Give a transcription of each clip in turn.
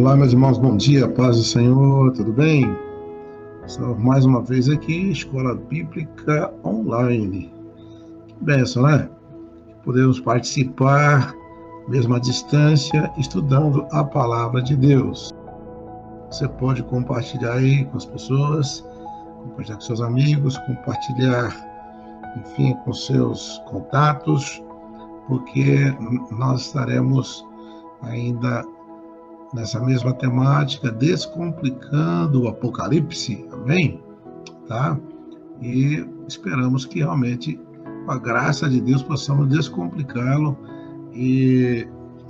Olá, meus irmãos, bom dia, paz do Senhor, tudo bem? Estamos mais uma vez aqui, Escola Bíblica Online. Que bênção, né? Podemos participar, mesmo à distância, estudando a Palavra de Deus. Você pode compartilhar aí com as pessoas, compartilhar com seus amigos, compartilhar, enfim, com seus contatos, porque nós estaremos ainda nessa mesma temática, descomplicando o Apocalipse, amém? Tá? E esperamos que realmente, com a graça de Deus, possamos descomplicá-lo e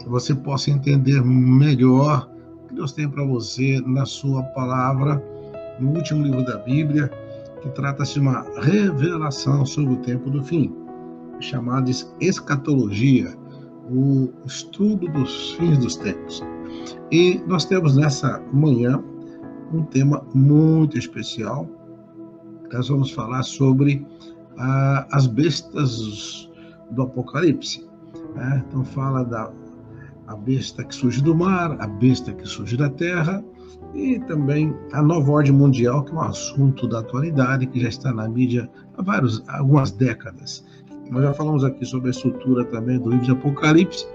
você possa entender melhor o que Deus tem para você na sua palavra, no último livro da Bíblia, que trata-se de uma revelação sobre o tempo do fim, chamada escatologia, o estudo dos fins dos tempos. E nós temos nessa manhã um tema muito especial. Nós vamos falar sobre as bestas do Apocalipse. Né? Então fala a besta que surge do mar, a besta que surge da terra e também a nova ordem mundial, que é um assunto da atualidade, que já está na mídia há algumas décadas. Nós já falamos aqui sobre a estrutura também do livro de Apocalipse,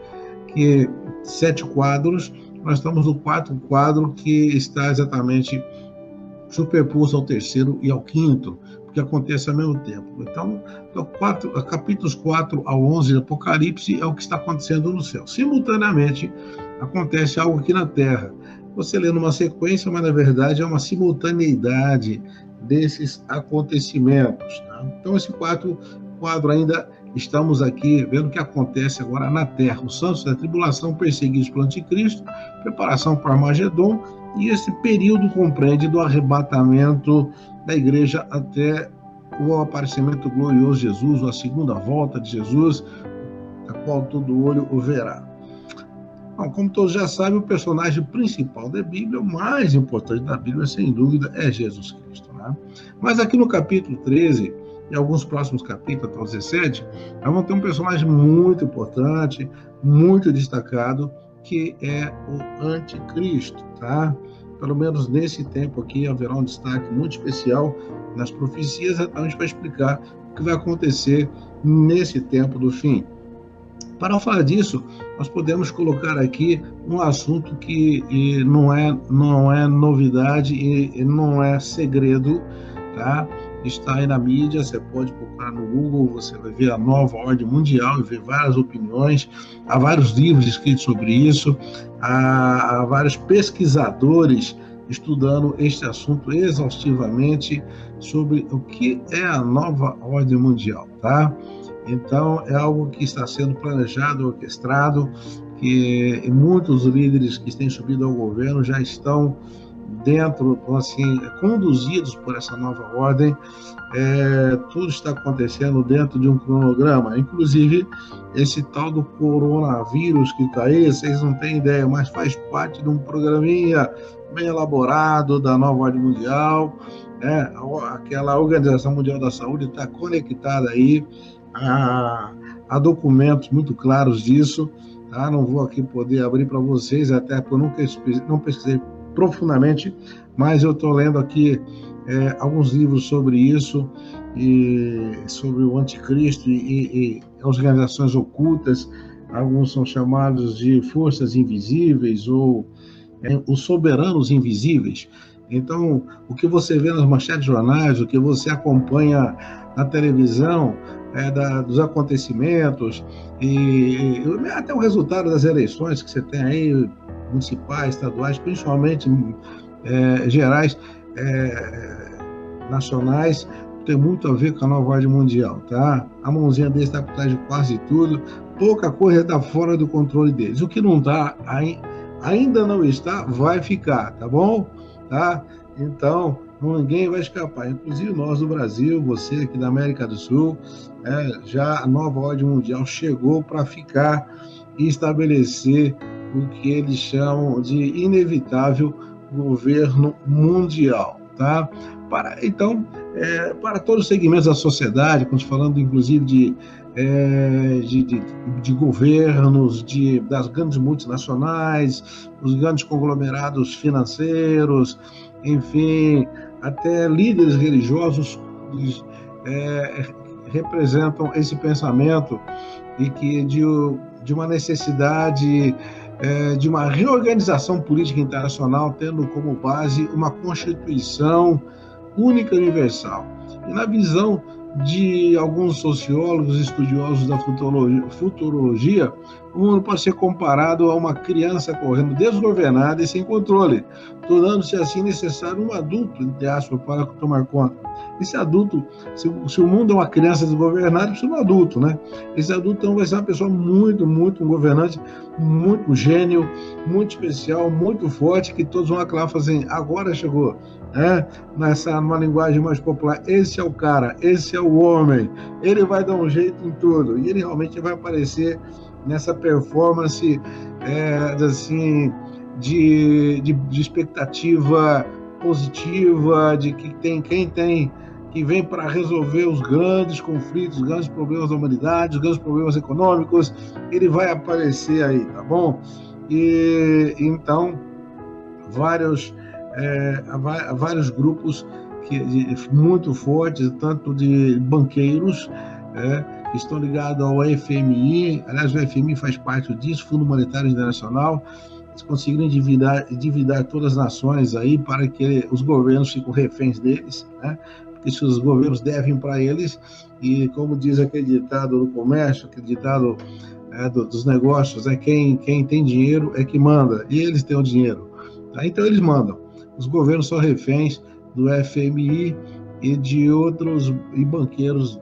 que 7 quadros. Nós estamos no 4º quadro, que está exatamente superposto ao 3º e ao 5º, porque acontece ao mesmo tempo. Então, capítulos 4 ao 11 de Apocalipse é o que está acontecendo no céu. Simultaneamente, acontece algo aqui na Terra. Você lê numa sequência, mas na verdade é uma simultaneidade desses acontecimentos. Tá? Então, esse 4º quadro ainda estamos aqui vendo o que acontece agora na Terra. Os santos da tribulação perseguidos pelo anticristo, preparação para Armagedon, e esse período compreende do arrebatamento da igreja até o aparecimento glorioso de Jesus, ou a segunda volta de Jesus, a qual todo olho o verá. Bom, como todos já sabem, o personagem principal da Bíblia, o mais importante da Bíblia, sem dúvida, é Jesus Cristo. Né? Mas aqui no capítulo 13, e alguns próximos capítulos, até o 17, nós vamos ter um personagem muito importante, muito destacado, que é o Anticristo, tá? Pelo menos nesse tempo aqui haverá um destaque muito especial nas profecias, exatamente para explicar o que vai acontecer nesse tempo do fim. Para falar disso, nós podemos colocar aqui um assunto que não é novidade e não é segredo, tá? Está aí na mídia, você pode procurar no Google, você vai ver a nova ordem mundial e ver várias opiniões, há vários livros escritos sobre isso, há vários pesquisadores estudando este assunto exaustivamente sobre o que é a nova ordem mundial, tá? Então, é algo que está sendo planejado, orquestrado, que muitos líderes que têm subido ao governo já estão dentro, assim, conduzidos por essa nova ordem. Tudo está acontecendo dentro de um cronograma, inclusive esse tal do coronavírus que está aí, vocês não têm ideia, mas faz parte de um programinha bem elaborado da nova ordem mundial, né? Aquela Organização Mundial da Saúde está conectada aí a documentos muito claros disso, tá? Não vou aqui poder abrir para vocês, até porque eu não pesquisei profundamente, mas eu estou lendo aqui alguns livros sobre isso, e sobre o anticristo e as organizações ocultas. Alguns são chamados de forças invisíveis ou os soberanos invisíveis. Então, o que você vê nas manchetes de jornais, o que você acompanha na televisão, dos acontecimentos, e até o resultado das eleições que você tem aí, municipais, estaduais, principalmente gerais, nacionais, tem muito a ver com a nova ordem mundial, tá? A mãozinha deles está por trás de quase tudo, pouca coisa está fora do controle deles. O que não está, ainda não está, vai ficar, tá bom? Tá? Então, ninguém vai escapar, inclusive nós do Brasil, você aqui da América do Sul, já a nova ordem mundial chegou para ficar e estabelecer o que eles chamam de inevitável governo mundial, tá? Para todos os segmentos da sociedade, estamos falando inclusive de governos, das grandes multinacionais, os grandes conglomerados financeiros, enfim, até líderes religiosos representam esse pensamento e que de uma necessidade de uma reorganização política internacional, tendo como base uma Constituição única e universal. E na visão de alguns sociólogos estudiosos da futurologia, o mundo pode ser comparado a uma criança correndo desgovernada e sem controle, tornando-se assim necessário um adulto, entre aspas, para tomar conta. Esse adulto, se o mundo é uma criança desgovernada, precisa de um adulto, né? Esse adulto então vai ser uma pessoa um governante muito gênio, muito especial, muito forte, que todos vão aclamar assim, agora chegou. Numa linguagem mais popular, esse é o cara, esse é o homem, ele vai dar um jeito em tudo, e ele realmente vai aparecer nessa performance de expectativa positiva, de que que vem para resolver os grandes conflitos, os grandes problemas da humanidade, os grandes problemas econômicos, ele vai aparecer aí, tá bom? E então vários grupos muito fortes, tanto de banqueiros, que estão ligados ao FMI, aliás, o FMI faz parte disso, Fundo Monetário Internacional, eles conseguiram endividar todas as nações aí para que os governos fiquem reféns deles, né? Porque se os governos devem para eles, e como diz aquele ditado do comércio, aquele ditado dos negócios, quem tem dinheiro é que manda, e eles têm o dinheiro, tá? Então eles mandam. Os governos são reféns do FMI e de outros banqueiros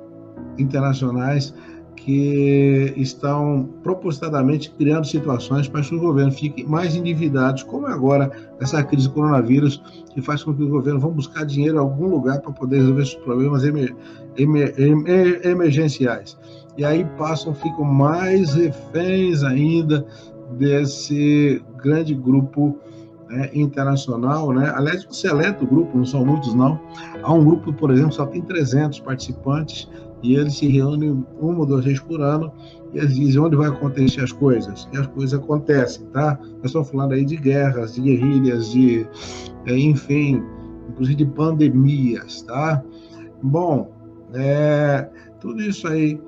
internacionais que estão propositadamente criando situações para que os governos fiquem mais endividados, como é agora essa crise do coronavírus, que faz com que os governos vão buscar dinheiro em algum lugar para poder resolver esses problemas emergenciais. E aí ficam mais reféns ainda desse grande grupo internacional, né? Aliás, um seleto grupo, não são muitos não. Há um grupo, por exemplo, só tem 300 participantes e eles se reúnem 1 ou 2 vezes por ano e eles dizem onde vai acontecer as coisas. E as coisas acontecem, tá? Nós estamos falando aí de guerras, de guerrilhas, enfim, inclusive de pandemias, tá? Bom, tudo isso aí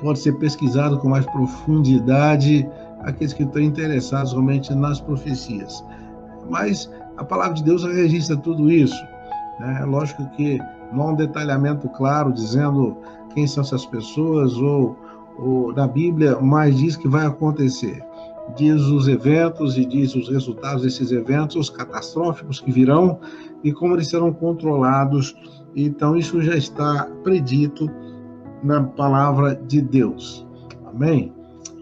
pode ser pesquisado com mais profundidade aqueles que estão interessados realmente nas profecias. Mas a palavra de Deus registra tudo isso, né? Lógico que não há um detalhamento claro dizendo quem são essas pessoas ou na Bíblia, mas diz que vai acontecer. Diz os eventos e diz os resultados desses eventos, os catastróficos que virão e como eles serão controlados. Então isso já está predito na palavra de Deus. Amém?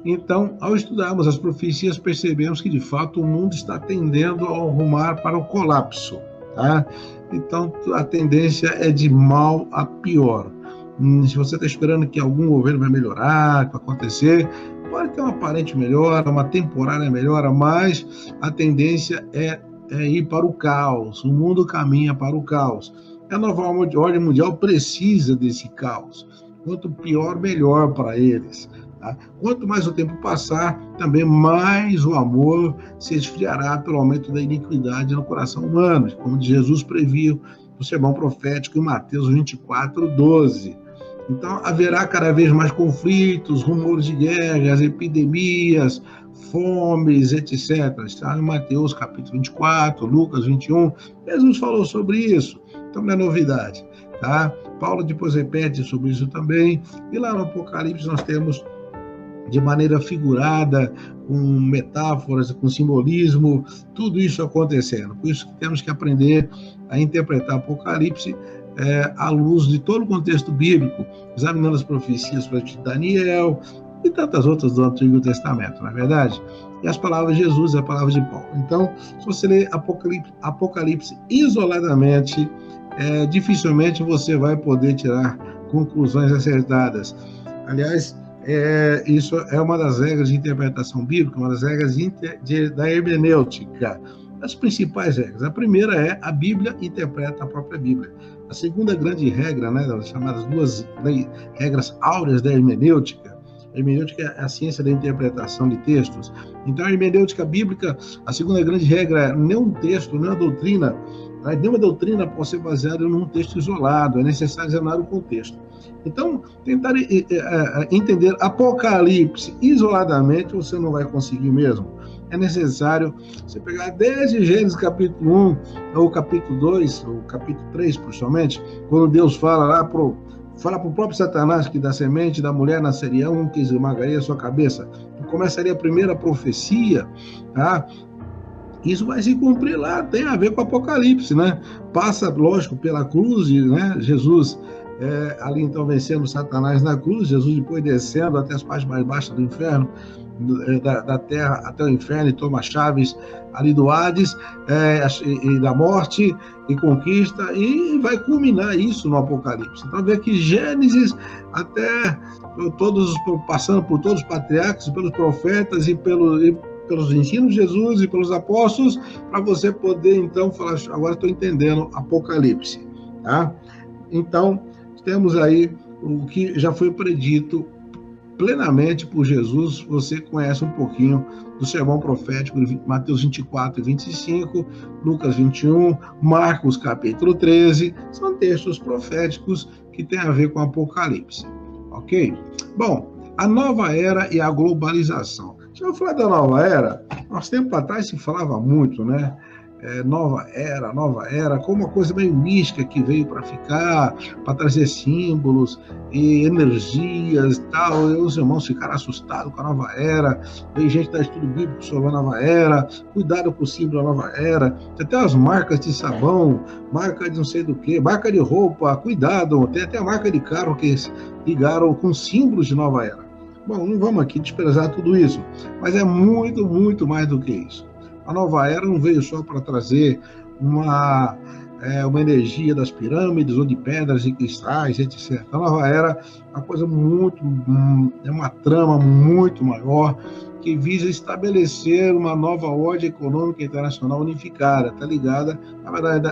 Então, ao estudarmos as profecias, percebemos que, de fato, o mundo está tendendo a arrumar para o colapso, tá? Então, a tendência é de mal a pior. Se você está esperando que algum governo vai melhorar, que vai acontecer, pode ter uma aparente melhora, uma temporária melhora, mas a tendência é ir para o caos. O mundo caminha para o caos. A nova ordem mundial precisa desse caos. Quanto pior, melhor para eles. Tá? Quanto mais o tempo passar, também mais o amor se esfriará pelo aumento da iniquidade no coração humano, como Jesus previu no sermão profético em Mateus 24:12. Então, haverá cada vez mais conflitos, rumores de guerras, epidemias, fomes, etc. Está em Mateus capítulo 24, Lucas 21. Jesus falou sobre isso, então não é novidade. Tá? Paulo depois repete sobre isso também. E lá no Apocalipse nós temos de maneira figurada, com metáforas, com simbolismo, tudo isso acontecendo. Por isso que temos que aprender a interpretar o Apocalipse à luz de todo o contexto bíblico, examinando as profecias de Daniel e tantas outras do Antigo Testamento, não é verdade? E as palavras de Jesus e a palavra de Paulo. Então, se você ler Apocalipse isoladamente, dificilmente você vai poder tirar conclusões acertadas. Aliás, isso é uma das regras de interpretação bíblica, uma das regras da hermenêutica. As principais regras. A primeira é a Bíblia interpreta a própria Bíblia. A segunda grande regra, né, das chamadas duas regras áureas da hermenêutica. A hermenêutica é a ciência da interpretação de textos. Então, a hermenêutica bíblica, a segunda grande regra é nenhum texto, nenhuma doutrina, nenhuma doutrina pode ser baseada num texto isolado, é necessário examinar o contexto. Então, tentar entender Apocalipse isoladamente, você não vai conseguir mesmo. É necessário você pegar desde Gênesis capítulo 1, ou capítulo 2, ou capítulo 3, principalmente, quando Deus fala lá para o próprio Satanás que da semente da mulher nasceria um que esmagaria a sua cabeça. Começaria a primeira profecia, tá? Isso vai se cumprir lá, tem a ver com o Apocalipse, né? Passa, lógico, pela cruz, né? Jesus ali então vencendo Satanás na cruz, Jesus depois descendo até as partes mais baixas do inferno, da terra até o inferno, e toma chaves ali do Hades, e da morte, e conquista, e vai culminar isso no Apocalipse. Então vê que Gênesis até passando por todos os patriarcas, pelos profetas e pelos ensinos de Jesus e pelos apóstolos, para você poder então falar, agora estou entendendo Apocalipse, tá? Então temos aí o que já foi predito plenamente por Jesus. Você conhece um pouquinho do sermão profético de Mateus 24 e 25, Lucas 21, Marcos capítulo 13, são textos proféticos que têm a ver com Apocalipse, ok? Bom, a nova era e a globalização. Se eu falar da nova era, há tempo atrás se falava muito, né? Nova era, como uma coisa meio mística que veio para ficar, para trazer símbolos e energias e tal. E os irmãos ficaram assustados com a nova era. Veio gente da estudo bíblico sobre a nova era, cuidado com o símbolo da nova era. Tem até as marcas de sabão, marca de não sei do que, marca de roupa, cuidado. Tem até a marca de carro que ligaram com símbolos de nova era. Bom, não vamos aqui desprezar tudo isso, mas é muito, muito mais do que isso. A nova era não veio só para trazer uma energia das pirâmides ou de pedras e cristais, etc. A nova era é uma coisa é uma trama muito maior que visa estabelecer uma nova ordem econômica internacional unificada, tá ligada?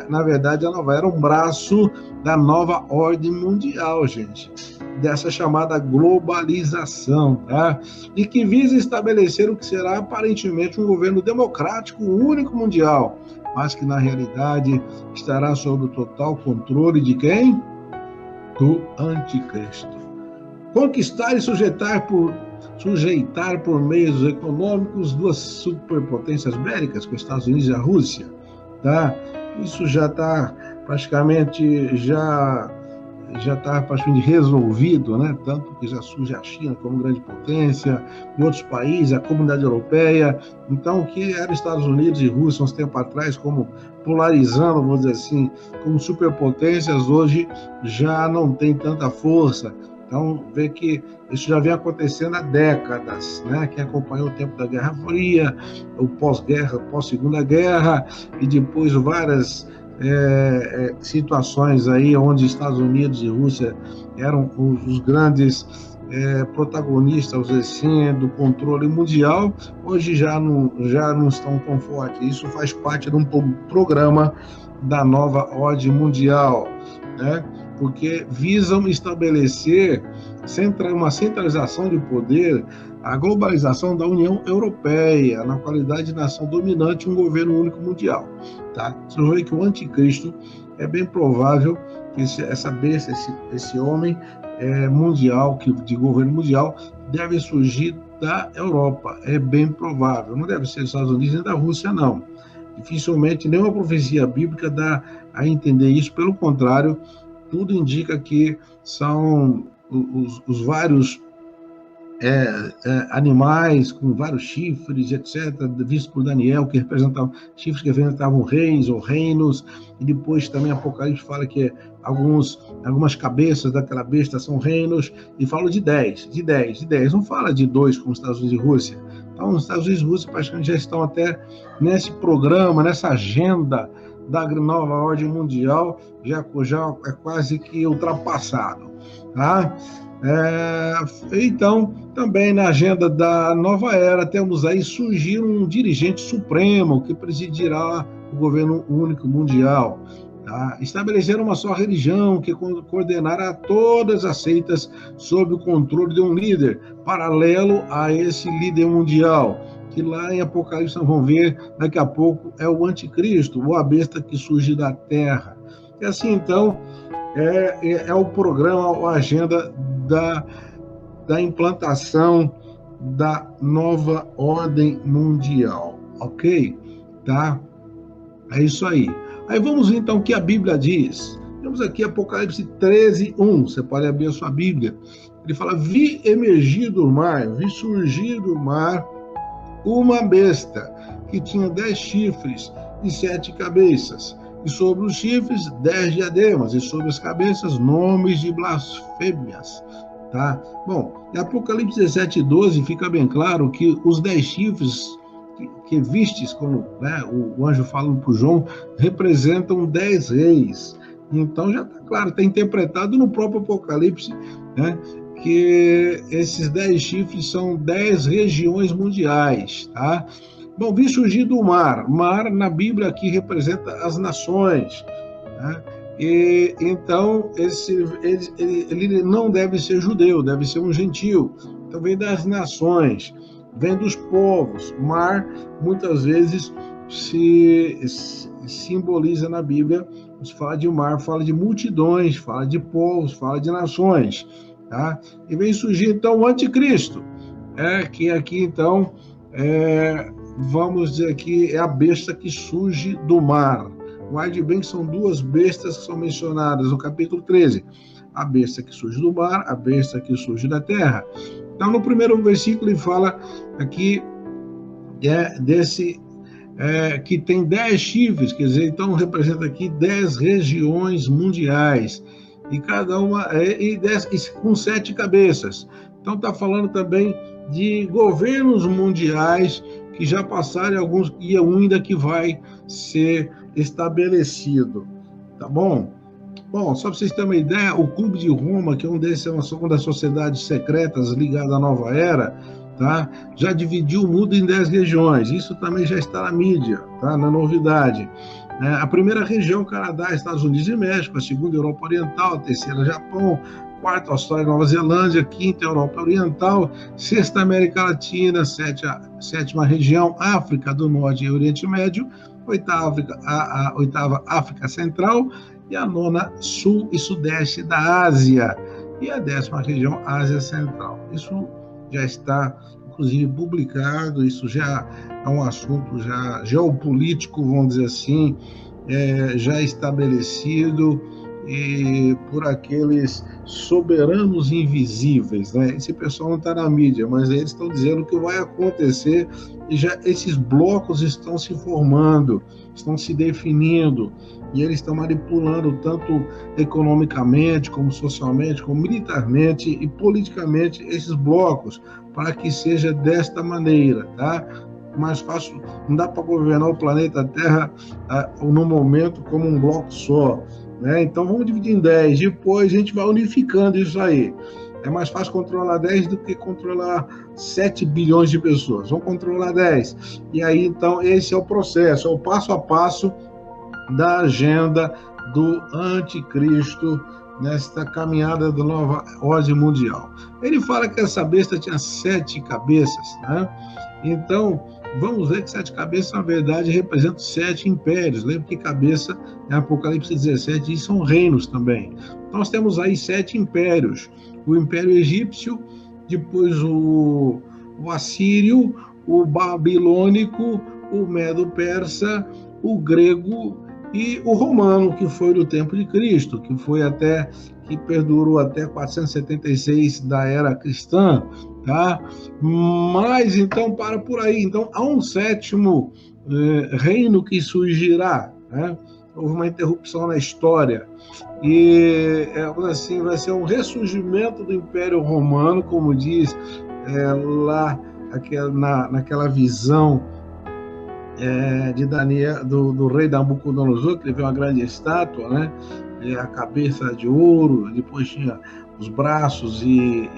Na verdade, a nova era é um braço da nova ordem mundial, gente, dessa chamada globalização, tá? E que visa estabelecer o que será aparentemente um governo democrático único mundial, mas que na realidade estará sob o total controle de quem? Do anticristo. Conquistar e sujeitar por meios econômicos duas superpotências bélicas, com os Estados Unidos e a Rússia, tá? Isso já está praticamente resolvido, né? Tanto que já surge a China como grande potência, e outros países, a comunidade europeia. Então, o que era Estados Unidos e Rússia uns tempos atrás, como polarizando, vamos dizer assim, como superpotências, hoje já não tem tanta força. Então, vê que isso já vem acontecendo há décadas, né? Quem acompanhou o tempo da Guerra Fria, o pós-guerra, pós-segunda guerra, e depois várias situações aí onde Estados Unidos e Rússia eram os grandes protagonistas, assim, do controle mundial, hoje já não estão tão fortes. Isso faz parte de um programa da nova ordem mundial, né? Porque visam estabelecer uma centralização de poder, a globalização da União Europeia, na qualidade de nação dominante, um governo único mundial. Tá? Você vê que o anticristo é bem provável que essa besta, esse homem mundial, de governo mundial, deve surgir da Europa. É bem provável. Não deve ser dos Estados Unidos nem da Rússia, não. Dificilmente nenhuma profecia bíblica dá a entender isso. Pelo contrário, tudo indica que são os vários animais com vários chifres, etc., visto por Daniel, que representavam chifres que representavam reis ou reinos, e depois também Apocalipse fala que algumas cabeças daquela besta são reinos, e fala de 10, não fala de 2 como Estados Unidos e Rússia. Então, os Estados Unidos e Rússia praticamente já estão até nesse programa, nessa agenda da nova ordem mundial, já é quase que ultrapassado, tá? Então, também na agenda da nova era, temos aí surgir um dirigente supremo que presidirá o governo único mundial. Tá? Estabelecer uma só religião que coordenará todas as seitas sob o controle de um líder, paralelo a esse líder mundial, que lá em Apocalipse nós vamos ver daqui a pouco é o anticristo, ou a besta que surge da terra. E assim, então, é o programa, a agenda da implantação da nova ordem mundial, ok? Tá? É isso aí. Aí vamos ver então o que a Bíblia diz. Temos aqui Apocalipse 13:1. Você pode abrir a sua Bíblia. Ele fala: vi emergir do mar, vi surgir do mar uma besta que tinha 10 chifres e 7 cabeças. E sobre os chifres 10 diademas, e sobre as cabeças nomes de blasfêmias. Tá? Bom, em Apocalipse 17:12 fica bem claro que os 10 chifres que vistes, como né, o anjo falando para o João, representam 10 reis. Então já está claro, está interpretado no próprio Apocalipse, né, que esses 10 chifres são 10 regiões mundiais. Tá? Bom, vi surgir do mar. Mar na Bíblia aqui representa as nações. Né? E, então, ele não deve ser judeu, deve ser um gentil. Então, vem das nações, vem dos povos. Mar, muitas vezes, se simboliza na Bíblia, se fala de mar, fala de multidões, fala de povos, fala de nações. Tá? E vem surgir, então, o anticristo, que aqui, então, vamos dizer que é a besta que surge do mar. Guarde bem que são duas bestas que são mencionadas no capítulo 13. A besta que surge do mar, a besta que surge da terra. Então, no primeiro versículo, ele fala aqui desse que tem 10 chifres, quer dizer, então representa aqui 10 regiões mundiais, e cada uma com 7 cabeças. Então, está falando também de governos mundiais que já passaram, alguns e ainda que vai ser estabelecido. Tá bom? Bom, só para vocês terem uma ideia, o Clube de Roma, que é uma das sociedades secretas ligadas à nova era, tá? Já dividiu o mundo em 10 regiões. Isso também já está na mídia, tá? Na novidade. A primeira região, Canadá, Estados Unidos e México. A segunda, Europa Oriental. A terceira, Japão. Quarta, Austrália e Nova Zelândia. Quinta, Europa Oriental. Sexta, América Latina. Sétima região, África do Norte e Oriente Médio. A oitava, África Central. E a nona, Sul e Sudeste da Ásia. E a 10ª região, Ásia Central. Isso já está, inclusive, publicado. Isso já é um assunto já geopolítico, vamos dizer assim, já estabelecido por aqueles soberanos invisíveis, né? Esse pessoal não está na mídia, mas eles estão dizendo o que vai acontecer, e já esses blocos estão se formando, estão se definindo, e eles estão manipulando tanto economicamente, como socialmente, como militarmente e politicamente esses blocos, para que seja desta maneira, tá? Mais fácil, não dá para governar o planeta Terra no momento como um bloco só, né? Então vamos dividir em 10, depois a gente vai unificando isso aí. É mais fácil controlar 10 do que controlar 7 bilhões de pessoas. Vamos controlar 10. E aí, então, esse é o processo, é o passo a passo da agenda do anticristo nesta caminhada da nova ordem mundial. Ele fala que essa besta tinha 7 cabeças, né? Então, vamos ver que 7 cabeças, na verdade, representam 7 impérios. Lembra que cabeça, em Apocalipse 17, e são reinos também. Então, nós temos aí 7 impérios. O Império Egípcio, depois o Assírio, o Babilônico, o Medo-Persa, o Grego e o Romano, que foi do tempo de Cristo, que perdurou até 476 da era cristã, tá? Mas, então, para por aí. Então, há um 7º reino que surgirá, né? Houve uma interrupção na história, e assim, vai ser um ressurgimento do Império Romano, como diz lá naquela visão de Daniel, do rei Nabucodonosor, que ele viu uma grande estátua, né? A cabeça de ouro, depois tinha os braços e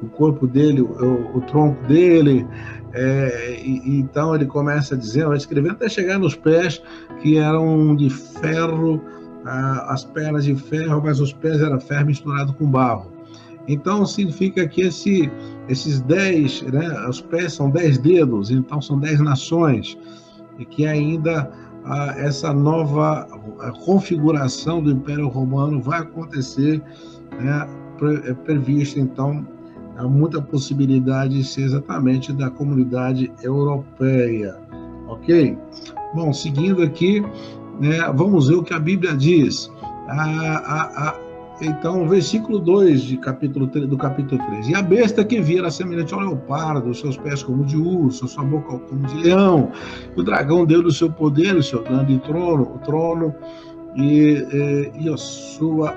o corpo dele, o tronco dele. Então ele começa dizendo, escrevendo até chegar nos pés, que eram de ferro, as pernas de ferro, mas os pés eram ferro misturado com barro. Então significa que esses 10, né, os pés são 10 dedos, então são 10 nações, e que ainda essa nova configuração do Império Romano vai acontecer, né, prevista então há muita possibilidade de ser exatamente da comunidade europeia, ok? Bom, seguindo aqui, né, vamos ver o que a Bíblia diz. Então, versículo 2 do capítulo 3. E a besta que via era semelhante ao leopardo, os seus pés como de urso, a sua boca como de leão. O dragão deu do seu poder, o seu grande trono e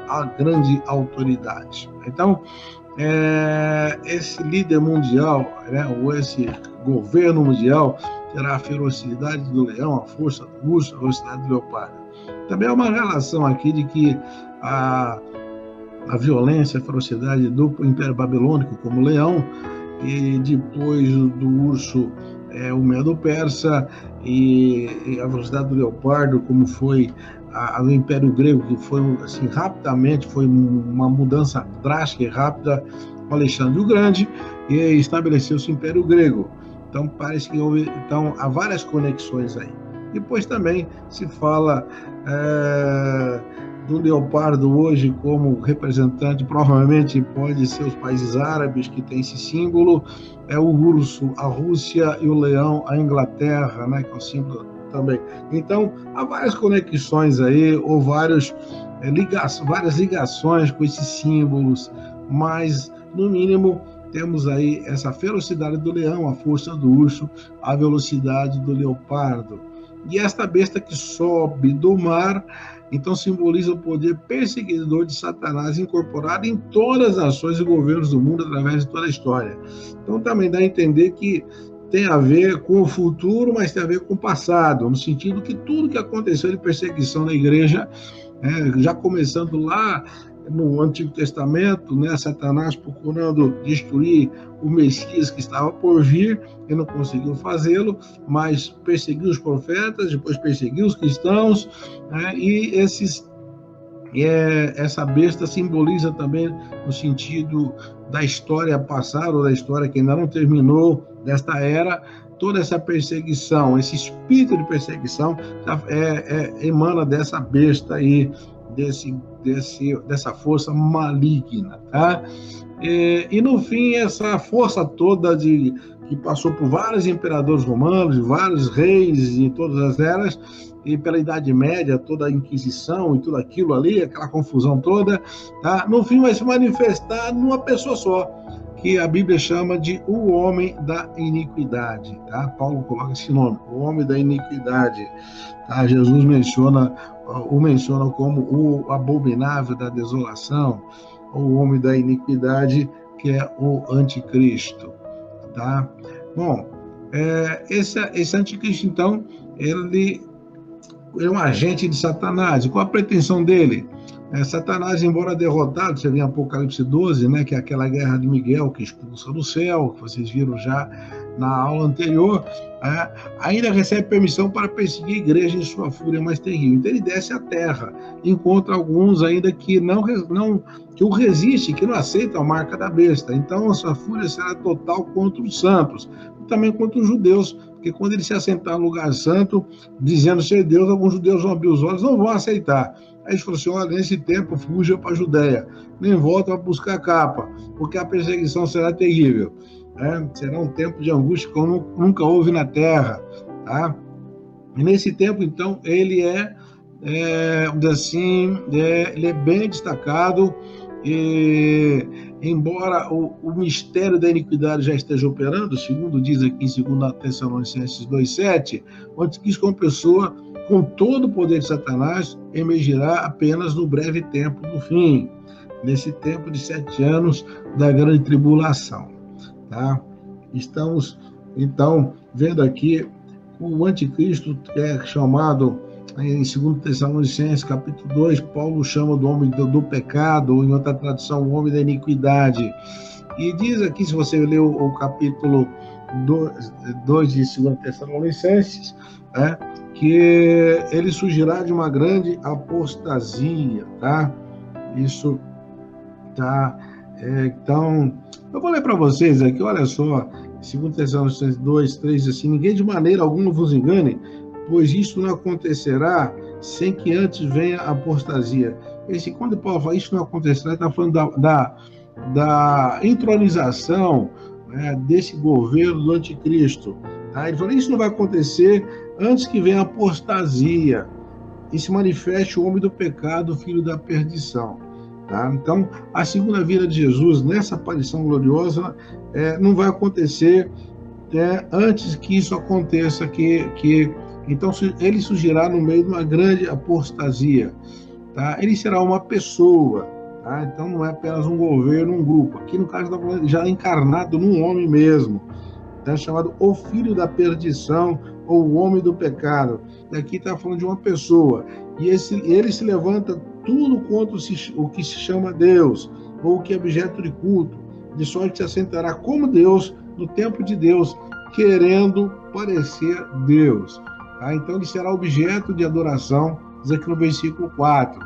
a grande autoridade. Então, esse líder mundial, né, ou esse governo mundial, terá a ferocidade do leão, a força do urso, a velocidade do leopardo. Também há uma relação aqui de que a violência, a ferocidade do Império Babilônico como leão, e depois do urso o Medo-Persa, e a velocidade do leopardo como foi do Império Grego, que foi assim, rapidamente, foi uma mudança drástica e rápida com Alexandre o Grande, e estabeleceu-se o Império Grego. Então parece que há várias conexões aí. Depois também se fala do leopardo hoje como representante, provavelmente pode ser os países árabes que tem esse símbolo, o urso, a Rússia, e o leão, a Inglaterra, né, que é o símbolo também. Então, há várias conexões aí, ou várias ligações com esses símbolos, mas, no mínimo, temos aí essa ferocidade do leão, a força do urso, a velocidade do leopardo. E esta besta que sobe do mar, então simboliza o poder perseguidor de Satanás incorporado em todas as nações e governos do mundo através de toda a história. Então também dá a entender que tem a ver com o futuro, mas tem a ver com o passado, no sentido que tudo que aconteceu de perseguição na igreja, já começando lá no Antigo Testamento, né, Satanás procurando destruir o Messias que estava por vir e não conseguiu fazê-lo, mas perseguiu os profetas, depois perseguiu os cristãos, né, e essa besta simboliza também no sentido da história passada, ou da história que ainda não terminou, desta era, toda essa perseguição, esse espírito de perseguição emana dessa besta aí, dessa força maligna, tá? E no fim, essa força toda que passou por vários imperadores romanos, vários reis em todas as eras, e pela Idade Média, toda a Inquisição e tudo aquilo ali, aquela confusão toda, tá? No fim vai se manifestar numa pessoa só, que a Bíblia chama de o homem da iniquidade, tá? Paulo coloca esse nome, o homem da iniquidade, tá? Jesus o menciona como o abominável da desolação, o homem da iniquidade, que é o anticristo, tá? Bom, esse anticristo, então, ele é um agente de Satanás. E qual a pretensão dele? Satanás, embora derrotado, você vê em Apocalipse 12, né, que é aquela guerra de Miguel que expulsa do céu, que vocês viram já na aula anterior, ainda recebe permissão para perseguir a igreja em sua fúria mais terrível. Então ele desce à terra, encontra alguns ainda que que o resistem, que não aceitam a marca da besta. Então a sua fúria será total contra os santos, e também contra os judeus, porque quando ele se assentar no lugar santo, dizendo ser Deus, alguns judeus vão abrir os olhos, não vão aceitar. Aí ele falou assim, olha, nesse tempo fuja para a Judéia, nem volta para buscar a capa, porque a perseguição será terrível. Será um tempo de angústia como nunca houve na terra, tá? E nesse tempo, então, ele ele é bem destacado, e embora o mistério da iniquidade já esteja operando, segundo diz aqui em 2 Tessalonicenses 2,7, o anticristo como pessoa com todo o poder de Satanás emergirá apenas no breve tempo do fim, nesse tempo de 7 anos da grande tribulação. Tá? Estamos, então, vendo aqui o anticristo, que é chamado Em 2 Tessalonicenses, capítulo 2, Paulo chama do homem do pecado, ou em outra tradução, o homem da iniquidade. E diz aqui, se você ler o capítulo 2 de 2 Tessalonicenses, que ele surgirá de uma grande apostasia, tá? Isso tá. Então, eu vou ler para vocês aqui, olha só, 2 Tessalonicenses 2, 3, assim: ninguém de maneira alguma vos engane, pois isso não acontecerá sem que antes venha a apostasia. Quando Paulo fala isso não acontecerá, ele está falando da entronização, né, desse governo do anticristo. Tá? Ele fala, isso não vai acontecer antes que venha a apostasia e se manifeste o homem do pecado, o filho da perdição. Tá? Então, a segunda vinda de Jesus, nessa aparição gloriosa, não vai acontecer antes que isso aconteça, então ele surgirá no meio de uma grande apostasia. Tá? Ele será uma pessoa, tá? Então não é apenas um governo, um grupo. Aqui no caso está falando já encarnado num homem mesmo, tá? Chamado o filho da perdição ou o homem do pecado. Aqui está falando de uma pessoa, e ele se levanta tudo contra o que se chama Deus, ou o que é objeto de culto, de sorte que se assentará como Deus no tempo de Deus, querendo parecer Deus. Tá? Então ele será objeto de adoração, diz aqui no versículo 4.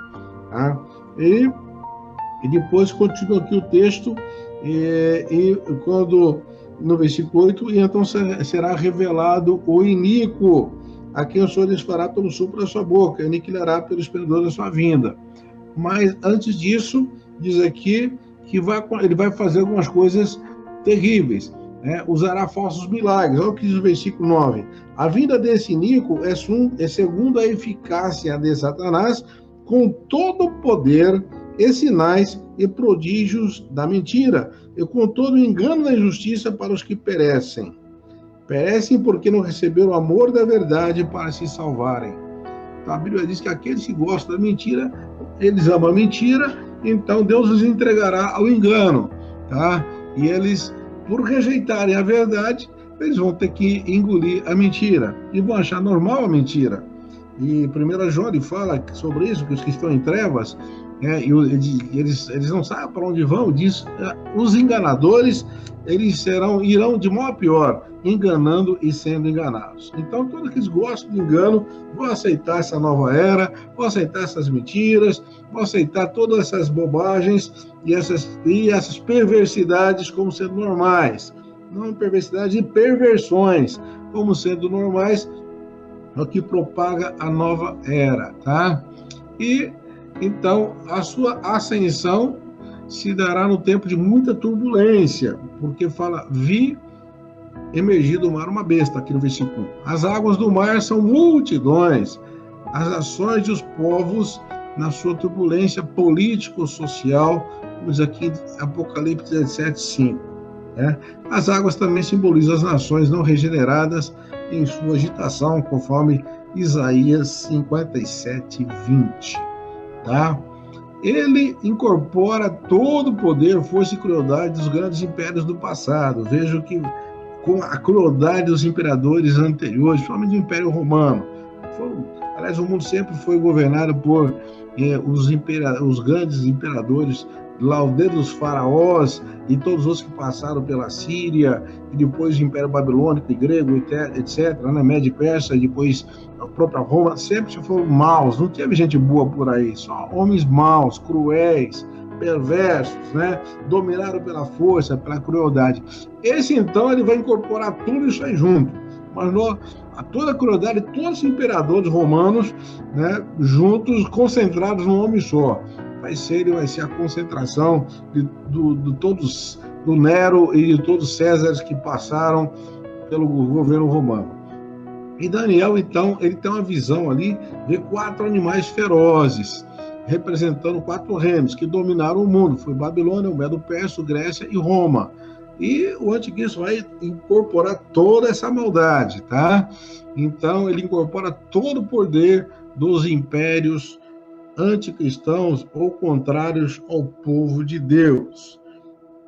Tá? E depois continua aqui o texto, quando no versículo 8, e então será revelado o iníquo, a quem o Senhor desfará pelo sopro da sua boca, aniquilará pelo esplendor da sua vinda. Mas antes disso, diz aqui que ele vai fazer algumas coisas terríveis. Usará falsos milagres. Olha o que diz o versículo 9. A vinda desse iníquo é segundo a eficácia de Satanás, com todo o poder e sinais e prodígios da mentira, e com todo o engano da injustiça para os que perecem. Perecem porque não receberam o amor da verdade para se salvarem. Então, a Bíblia diz que aqueles que gostam da mentira, eles amam a mentira, então Deus os entregará ao engano. Tá? E eles, por rejeitarem a verdade, eles vão ter que engolir a mentira e vão achar normal a mentira. E 1 João ele fala sobre isso, que os que estão em trevas, eles não sabem para onde vão, diz, os enganadores, eles irão de mal a pior, enganando e sendo enganados. Então, todos que gostam de engano vão aceitar essa nova era, vão aceitar essas mentiras, vão aceitar todas essas bobagens e essas perversidades como sendo normais. Não perversidades e perversões como sendo normais, é o que propaga a nova era, tá? E então a sua ascensão se dará no tempo de muita turbulência, porque fala, vi emergir do mar uma besta, aqui no versículo 1. As águas do mar são multidões, as ações dos povos na sua turbulência político-social, como diz aqui em Apocalipse 17:5. As águas também simbolizam as nações não regeneradas em sua agitação, conforme Isaías 57:20. Tá? Ele incorpora todo o poder, força e crueldade dos grandes impérios do passado. Vejo que com a crueldade dos imperadores anteriores, principalmente do Império Romano. Aliás, o mundo sempre foi governado por os grandes imperadores, lá desde os faraós e todos os que passaram pela Síria, e depois o Império Babilônico e grego, etc., né, Médio e Persa, e depois a própria Roma, sempre foram maus, não teve gente boa por aí, só homens maus, cruéis, perversos, né, dominados pela força, pela crueldade. Esse, então, ele vai incorporar tudo isso aí junto, mas toda a crueldade, todos os imperadores romanos, né, juntos, concentrados num homem só. Vai ser a concentração do Nero e de todos os Césares que passaram pelo governo romano. E Daniel, então, ele tem uma visão ali de 4 animais ferozes, representando 4 reinos que dominaram o mundo. Foi Babilônia, o Medo-Persa, Grécia e Roma. E o anticristo vai incorporar toda essa maldade, tá? Então, ele incorpora todo o poder dos impérios anticristãos ou contrários ao povo de Deus,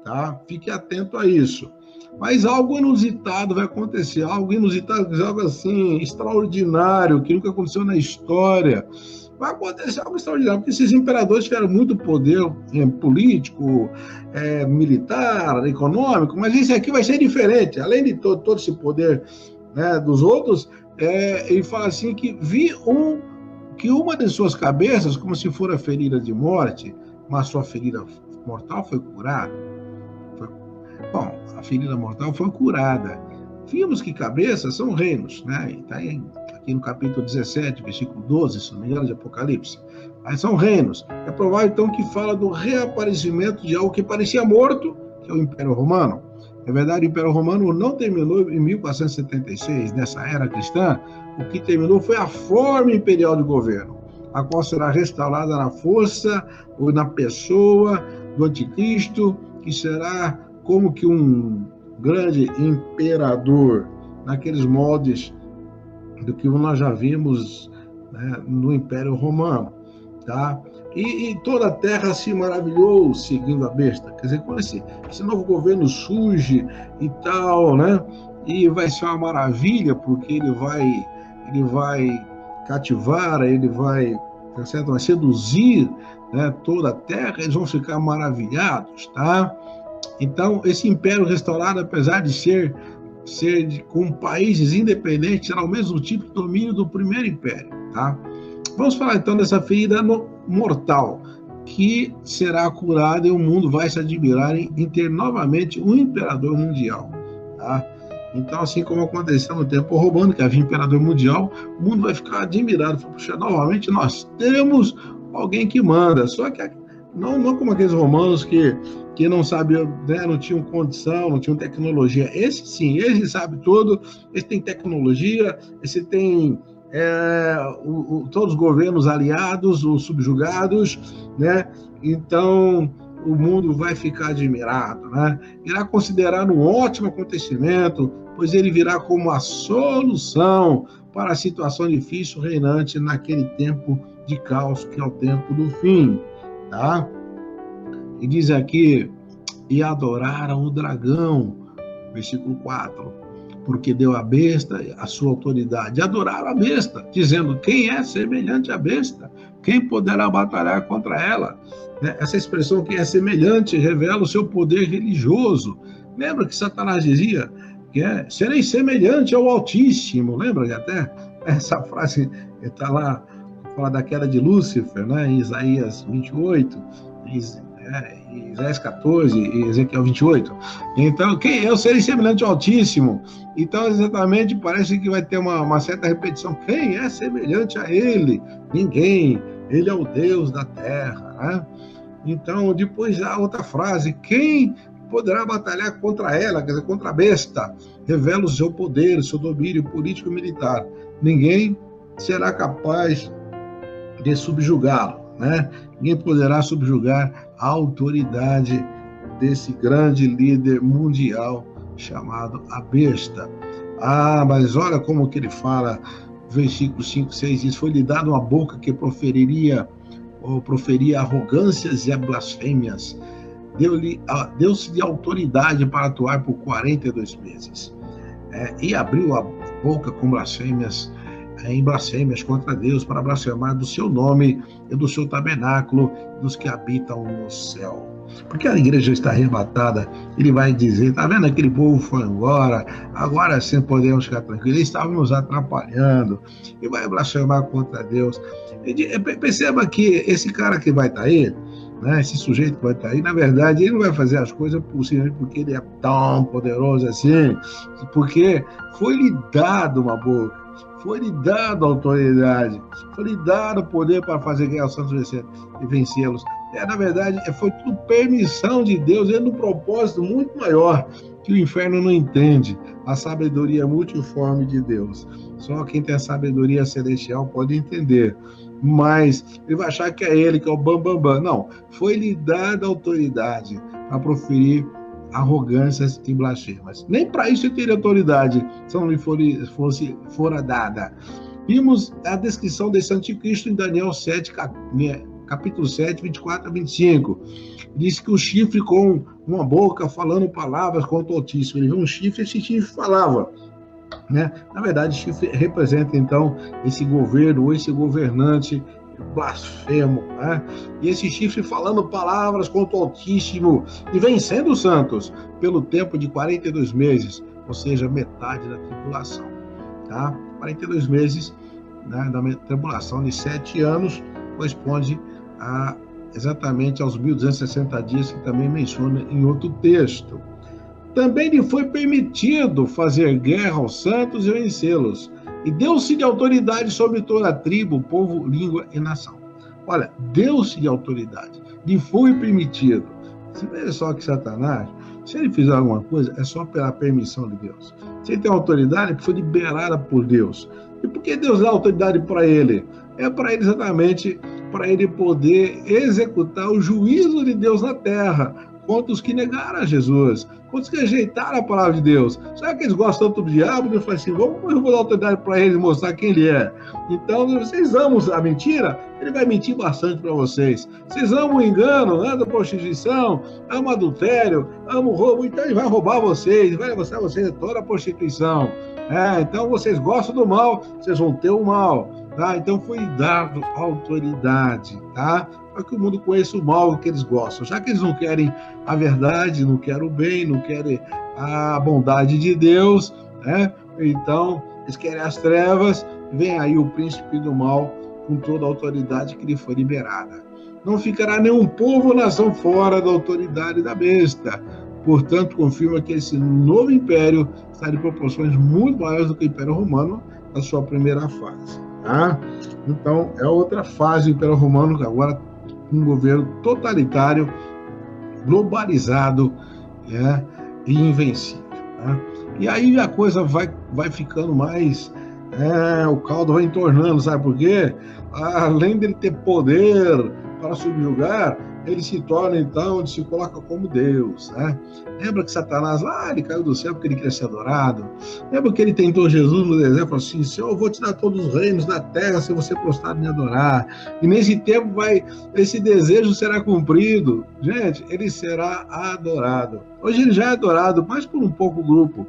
tá? Fique atento a isso. Mas algo inusitado vai acontecer, algo inusitado, algo assim, extraordinário, que nunca aconteceu na história. Vai acontecer algo extraordinário, porque esses imperadores tiveram muito poder político, militar, econômico, mas esse aqui vai ser diferente. Além de todo esse poder, né, dos outros, ele fala assim que que uma de suas cabeças, como se fora ferida de morte, mas sua ferida mortal foi curada. Bom, a ferida mortal foi curada. Vimos que cabeças são reinos, né? Está aqui no capítulo 17, versículo 12, se não me engano, de Apocalipse. Aí são reinos. É provável, então, que fala do reaparecimento de algo que parecia morto, que é o Império Romano. Na verdade, o Império Romano não terminou em 1476, nessa era cristã. O que terminou foi a forma imperial de governo, a qual será restaurada na força ou na pessoa do anticristo, que será como que um grande imperador, naqueles moldes do que nós já vimos, né, no Império Romano, tá? E toda a terra se maravilhou seguindo a besta. Quer dizer, quando esse novo governo surge e tal, né? E vai ser uma maravilha, porque ele vai cativar, ele vai, tá certo? Vai seduzir, né, toda a terra, eles vão ficar maravilhados, tá? Então, esse império restaurado, apesar de ser com países independentes, será o mesmo tipo de domínio do primeiro império, tá? Vamos falar então dessa ferida mortal, que será curada e o mundo vai se admirar em ter novamente um imperador mundial, tá? Então, assim como aconteceu no tempo romano, que havia imperador mundial, o mundo vai ficar admirado. Puxa, novamente nós temos alguém que manda, só que não como aqueles romanos que não sabiam, né, não tinham condição, não tinham tecnologia. Esse sim, esse sabe tudo, esse tem tecnologia, esse tem todos os governos aliados, os subjugados, né? Então o mundo vai ficar admirado, né? Irá considerar um ótimo acontecimento, pois ele virá como a solução para a situação difícil reinante naquele tempo de caos, que é o tempo do fim, tá? E diz aqui, e adoraram o dragão, versículo 4, porque deu à besta a sua autoridade. Adoraram a besta, dizendo, quem é semelhante à besta? Quem poderá batalhar contra ela? Essa expressão, quem é semelhante, revela o seu poder religioso. Lembra que Satanás dizia, serei semelhante ao Altíssimo. Lembra que até essa frase está lá, fala da queda de Lúcifer, né, em Isaías 28, Isaías 14 e Ezequiel 28. Então, eu serei semelhante ao Altíssimo. Então, exatamente, parece que vai ter uma certa repetição. Quem é semelhante a ele? Ninguém. Ele é o Deus da terra, né? Então, depois há outra frase. Quem poderá batalhar contra ela, quer dizer, contra a besta? Revela o seu poder, o seu domínio político e militar. Ninguém será capaz de subjugá-lo, né? Ninguém poderá subjugar a autoridade desse grande líder mundial chamado a besta. Mas olha como que ele fala, versículo 5, 6, diz, foi-lhe dada uma boca que proferia arrogâncias e blasfêmias. Deu-se-lhe autoridade para atuar por 42 meses. E abriu a boca com blasfêmias, em blasfêmias contra Deus, para blasfemar do seu nome e do seu tabernáculo, dos que habitam no céu. Porque a igreja está arrebatada, ele vai dizer, tá vendo, aquele povo foi embora, agora sim podemos ficar tranquilos, eles estavam nos atrapalhando, e vai blasfemar contra Deus. Perceba que esse cara que vai estar aí, né, esse sujeito que vai estar aí, na verdade, ele não vai fazer as coisas possíveis porque ele é tão poderoso assim, porque foi-lhe dado uma boca, foi-lhe dado autoridade, foi-lhe dado poder para fazer guerra aos santos e vencê-los. Na verdade, foi tudo permissão de Deus, ele num propósito muito maior, que o inferno não entende, a sabedoria multiforme de Deus. Só quem tem a sabedoria celestial pode entender. Mas ele vai achar que é ele, que é o bambambam. Não, foi-lhe dada autoridade para proferir arrogâncias e blasfemas. Nem para isso ele teria autoridade, se não lhe fora dada. Vimos a descrição desse anticristo em Daniel 7, capítulo 7, 24 a 25. Diz que o chifre com uma boca falando palavras contra o Altíssimo. Ele viu um chifre, esse chifre falava. Né? Na verdade, chifre representa, então, esse governo, ou esse governante blasfemo, né? E esse chifre falando palavras contra o Altíssimo e vencendo os santos pelo tempo de 42 meses, ou seja, metade da tribulação, tá? 42 meses, né, da tribulação de 7 anos corresponde exatamente aos 1.260 dias que também menciona em outro texto. Também lhe foi permitido fazer guerra aos santos e vencê-los, e deu-se de autoridade sobre toda a tribo, povo, língua e nação. Olha, deu-se de autoridade, lhe foi permitido. Você vê só que Satanás, se ele fizer alguma coisa, é só pela permissão de Deus. Se ele tem autoridade, que foi liberada por Deus. E por que Deus dá autoridade para ele? É para ele exatamente, para ele poder executar o juízo de Deus na terra, contra os que negaram a Jesus, contra os que rejeitaram a palavra de Deus. Sabe que eles gostam tanto do diabo? Deus fala assim, eu vou dar autoridade para eles, mostrar quem ele é. Então, vocês amam a mentira? Ele vai mentir bastante para vocês. Vocês amam o engano, amam a prostituição, amam o adultério, amam o roubo, então ele vai roubar vocês, vai levar vocês a toda a prostituição. Então, vocês gostam do mal, vocês vão ter o mal. Tá? Então, foi dado autoridade, tá? Para que o mundo conheça o mal que eles gostam. Já que eles não querem a verdade, não querem o bem, não querem a bondade de Deus, né? Então, eles querem as trevas, vem aí o príncipe do mal com toda a autoridade que lhe foi liberada. Não ficará nenhum povo ou nação fora da autoridade da besta. Portanto, confirma que esse novo império está de proporções muito maiores do que o Império Romano na sua primeira fase. Tá? Então, é outra fase do Império Romano, que agora um governo totalitário, globalizado, e invencível. Tá? E aí a coisa vai ficando mais... o caldo vai entornando, sabe por quê? Além dele ter poder para subjugar, ele se torna, então, ele se coloca como Deus. Né? Lembra que Satanás, ele caiu do céu porque ele queria ser adorado? Lembra que ele tentou Jesus no deserto e falou assim, Senhor, eu vou te dar todos os reinos da terra se você prostrar e me adorar. E nesse tempo esse desejo será cumprido. Gente, ele será adorado. Hoje ele já é adorado, mas por um pouco grupo.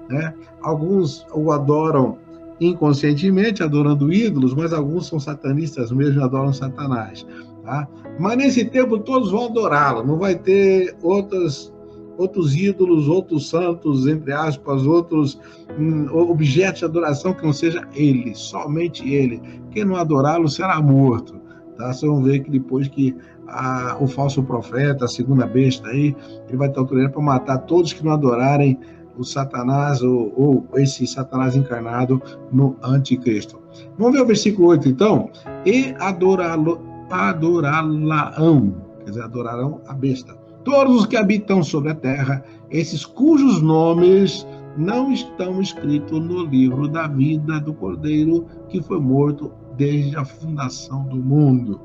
Né? Alguns o adoram inconscientemente, adorando ídolos, mas alguns são satanistas mesmo e adoram Satanás. Tá? Mas nesse tempo todos vão adorá-lo, não vai ter outros ídolos, outros santos, entre aspas, outros objetos de adoração que não seja ele, somente ele. Quem não adorá-lo será morto. Tá? Vocês vão ver que depois que o falso profeta, a segunda besta aí, ele vai ter autoridade para matar todos que não adorarem o Satanás ou esse Satanás encarnado no anticristo. Vamos ver o versículo 8 então. E adorá-la-ão, quer dizer, adorarão a besta. Todos os que habitam sobre a terra, esses cujos nomes não estão escritos no livro da vida do Cordeiro que foi morto desde a fundação do mundo.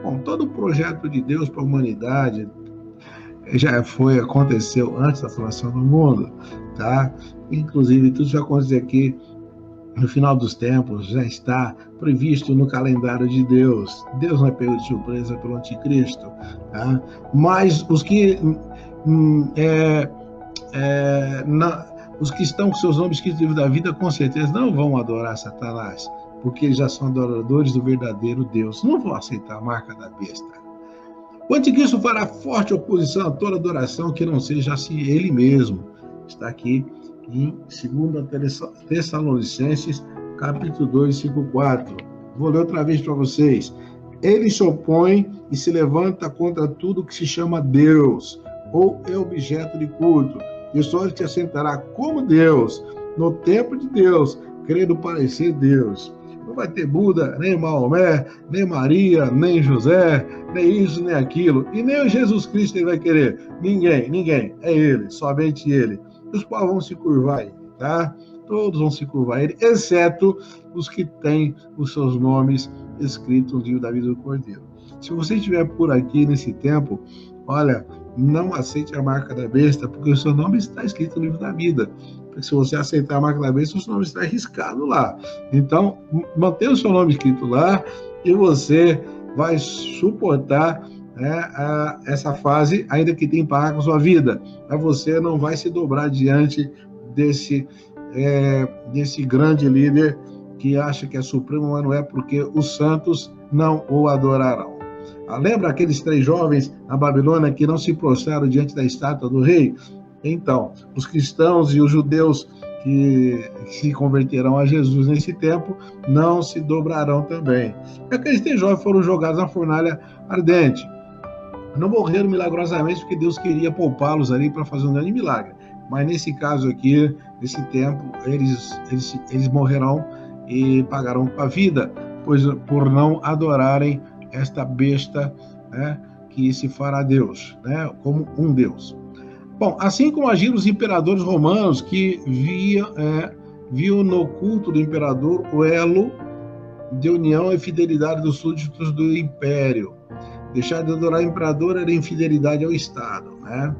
Bom, todo o projeto de Deus para a humanidade aconteceu antes da fundação do mundo, tá? Inclusive, tudo já aconteceu aqui no final dos tempos, já está previsto no calendário de Deus. Deus não é pego de surpresa pelo anticristo, tá? Mas os que estão com seus nomes escritos no livro da vida, com certeza não vão adorar Satanás, porque eles já são adoradores do verdadeiro Deus, não vão aceitar a marca da besta. O anticristo fará forte oposição a toda adoração que não seja assim ele mesmo. Está aqui em 2 Tessalonicenses, capítulo 2, versículo 4. Vou ler outra vez para vocês. Ele se opõe e se levanta contra tudo que se chama Deus, ou é objeto de culto, e só ele te assentará como Deus, no templo de Deus, querendo parecer Deus. Não vai ter Buda, nem Maomé, nem Maria, nem José, nem isso, nem aquilo. E nem o Jesus Cristo ele vai querer. Ninguém. É ele, somente ele. Os povos vão se curvar a ele, tá? Todos vão se curvar a ele, exceto os que têm os seus nomes escritos no livro da vida do Cordeiro. Se você estiver por aqui nesse tempo, olha, não aceite a marca da besta, porque o seu nome está escrito no livro da vida. Se você aceitar a marca da besta, o seu nome está arriscado lá. Então, mantenha o seu nome escrito lá e você vai suportar, né, essa fase, ainda que tenha impacto na sua vida. Mas você não vai se dobrar diante desse grande líder que acha que é supremo, mas não é, porque os santos não o adorarão. Lembra aqueles 3 jovens na Babilônia que não se prostraram diante da estátua do rei? Então, os cristãos e os judeus que se converterão a Jesus nesse tempo não se dobrarão também. Aqueles 3 jovens foram jogados na fornalha ardente. Não morreram milagrosamente porque Deus queria poupá-los ali para fazer um grande milagre. Mas nesse caso aqui, nesse tempo, eles morrerão e pagarão com a vida, pois por não adorarem esta besta, né, que se fará Deus, né, como um Deus. Bom, assim como agiram os imperadores romanos, que viam no culto do imperador o elo de união e fidelidade dos súditos do império. Deixar de adorar o imperador era infidelidade ao Estado, né?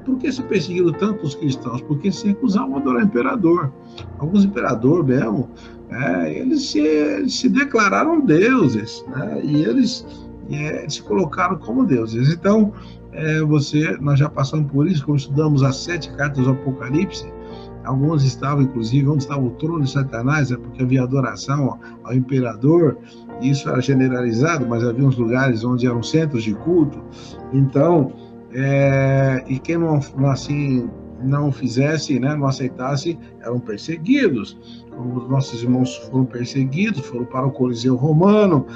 Por que se perseguiram tanto os cristãos? Porque se recusavam a adorar o imperador. Alguns imperadores mesmo, eles se declararam deuses, né? E eles se colocaram como deuses. Então, nós já passamos por isso, quando estudamos as 7 cartas do Apocalipse. Alguns estavam, inclusive, onde estava o trono de Satanás, porque havia adoração ao imperador. Isso era generalizado, mas havia uns lugares onde eram centros de culto. Então, e quem não fizesse, né, não aceitasse, eram perseguidos. Como os nossos irmãos foram perseguidos, foram para o Coliseu Romano,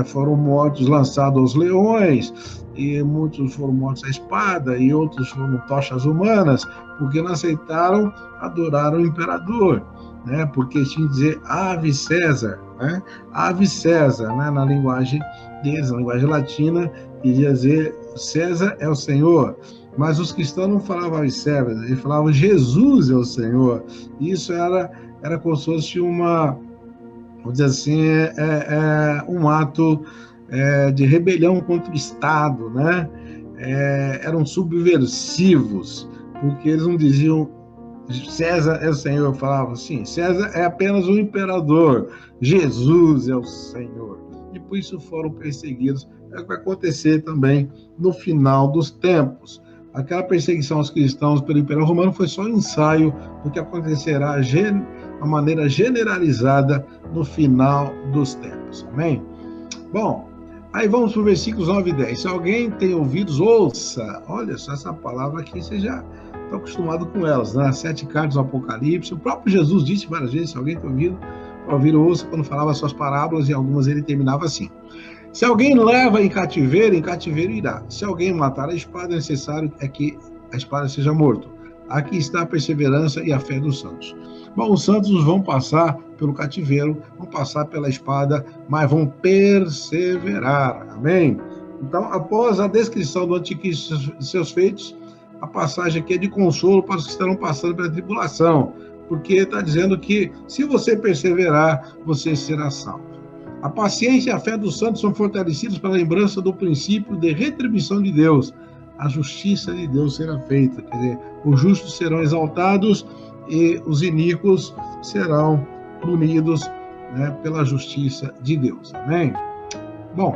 foram mortos, lançados aos leões, e muitos foram mortos à espada, e outros foram tochas humanas, porque não aceitaram adorar o imperador, né? Porque tinha que dizer Ave César, né? Ave César, né? Na linguagem deles, na linguagem latina, queria dizer César é o Senhor. Mas os cristãos não falavam Ave César, eles falavam Jesus é o Senhor. Isso era como se fosse vamos dizer assim, um ato de rebelião contra o Estado, né? Eram subversivos, porque eles não diziam César é o Senhor, falavam assim, César é apenas o imperador, Jesus é o Senhor. E por isso foram perseguidos. É o que vai acontecer também no final dos tempos. Aquela perseguição aos cristãos pelo Império Romano foi só um ensaio do que acontecerá de uma maneira generalizada no final dos tempos. Amém? Bom, aí vamos para os versículos 9 e 10. Se alguém tem ouvidos, ouça. Olha só, essa palavra aqui, você já está acostumado com elas, né? 7 cartas do Apocalipse. O próprio Jesus disse várias vezes, se alguém tem ouvido, para ouvir, ouça, quando falava suas parábolas, e algumas ele terminava assim. Se alguém leva em cativeiro irá. Se alguém matar a espada, é necessário que a espada seja morta. Aqui está a perseverança e a fé dos santos. Bom, os santos vão passar pelo cativeiro, vão passar pela espada, mas vão perseverar. Amém? Então, após a descrição do anticristo e seus feitos, a passagem aqui é de consolo para os que estarão passando pela tribulação, porque está dizendo que se você perseverar, você será salvo. A paciência e a fé dos santos são fortalecidos pela lembrança do princípio de retribuição de Deus. A justiça de Deus será feita, quer dizer, os justos serão exaltados e os iníquos serão punidos, né, pela justiça de Deus. Amém? Bom,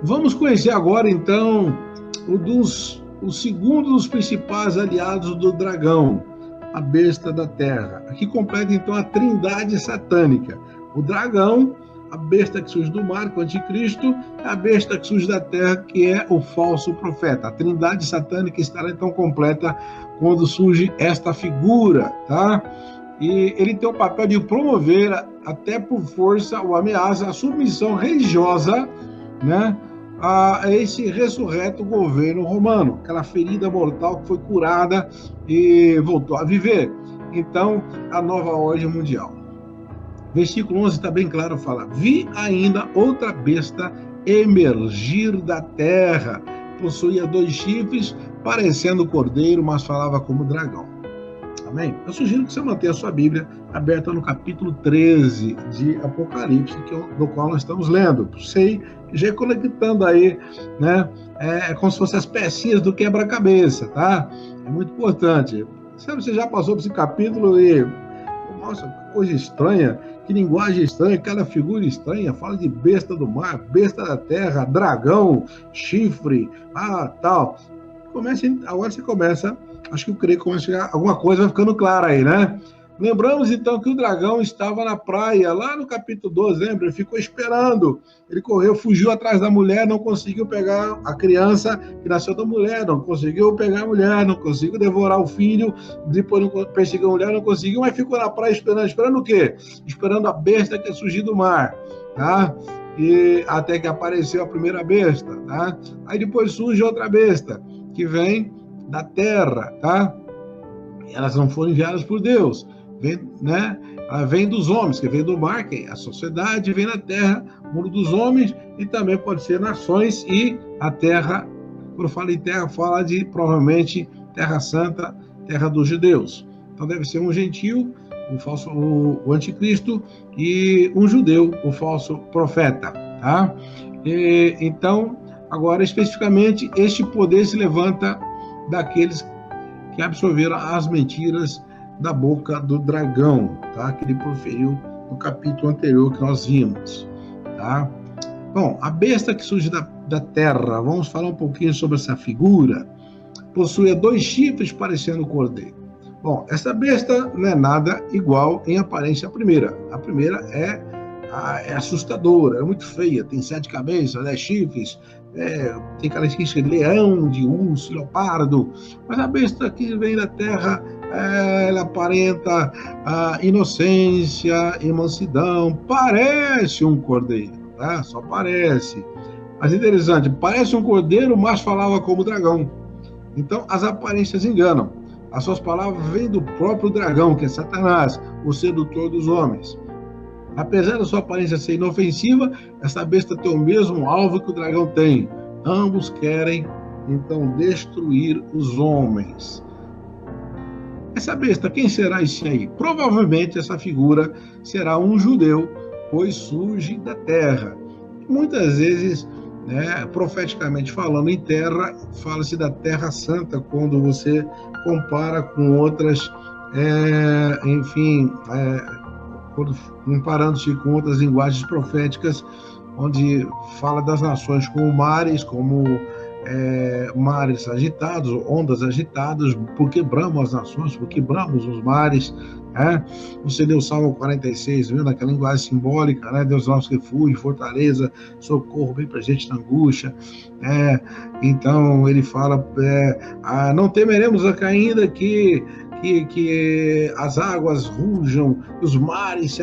vamos conhecer agora, então, o segundo dos principais aliados do dragão, a besta da terra. Aqui completa, então, a trindade satânica. O dragão, a besta que surge do mar, que é o anticristo, a besta que surge da terra, que é o falso profeta. A trindade satânica estará então completa quando surge esta figura, tá? E ele tem o papel de promover, até por força ou ameaça, a submissão religiosa, né, a esse ressurreto governo romano, aquela ferida mortal que foi curada e voltou a viver. Então, a nova ordem mundial. Versículo 11 está bem claro, fala: vi ainda outra besta emergir da terra, possuía 2 chifres, parecendo cordeiro, mas falava como dragão. Amém? Eu sugiro que você mantenha a sua Bíblia aberta no capítulo 13 de Apocalipse, do qual nós estamos lendo. Sei, já conectando aí, né? É como se fossem as pecinhas do quebra-cabeça, tá? É muito importante. Você já passou por esse capítulo e Nossa, que coisa estranha, que linguagem estranha, cada figura estranha, fala de besta do mar, besta da terra, dragão, chifre, tal. Agora você começa, acho que eu creio que começa a chegar, alguma coisa vai ficando clara aí, né? Lembramos então que o dragão estava na praia, lá no capítulo 12, lembra? Ele ficou esperando, ele correu, fugiu atrás da mulher, não conseguiu pegar a criança que nasceu da mulher, não conseguiu pegar a mulher, não conseguiu devorar o filho, depois não perseguiu a mulher, não conseguiu, mas ficou na praia esperando o quê? Esperando a besta que ia surgir do mar, tá? E até que apareceu a primeira besta, tá? Aí depois surge outra besta, que vem da terra, tá? Elas não foram enviadas por Deus, vem, né? Ela vem dos homens, que vem do mar, que é a sociedade, vem na terra, o mundo dos homens, e também pode ser nações e a terra. Quando fala em terra, fala de, provavelmente, terra santa, terra dos judeus. Então deve ser um gentil, o anticristo, e um judeu, o falso profeta, tá? Então, agora, especificamente, este poder se levanta daqueles que absorveram as mentiras da boca do dragão, tá? Que ele proferiu no capítulo anterior que nós vimos, tá? Bom, a besta que surge da terra, vamos falar um pouquinho sobre essa figura. Possui 2 chifres parecendo cordeiro. Bom, essa besta não é nada igual em aparência à primeira. A primeira é assustadora, é muito feia, tem 7 cabeças, 10 chifres, tem características de leão, de urso, leopardo, mas a besta que vem da terra, ela aparenta inocência e mansidão, parece um cordeiro, tá? Só parece. Mas interessante, parece um cordeiro, mas falava como dragão. Então as aparências enganam. As suas palavras vêm do próprio dragão, que é Satanás, o sedutor dos homens. Apesar da sua aparência ser inofensiva, essa besta tem o mesmo alvo que o dragão tem. Ambos querem, então, destruir os homens. Essa besta, quem será esse aí? Provavelmente essa figura será um judeu, pois surge da terra. Muitas vezes, profeticamente falando em terra, fala-se da Terra Santa, quando você compara com outras, comparando-se com outras linguagens proféticas, onde fala das nações como mares, como mares agitados, ondas agitadas, porque bramam as nações, porque bramam os mares. Você leu o Salmo 46, viu, naquela linguagem simbólica, né? Deus nosso refúgio, fortaleza, socorro bem presente na angústia. Então ele fala, não temeremos ainda que as águas rujam, os mares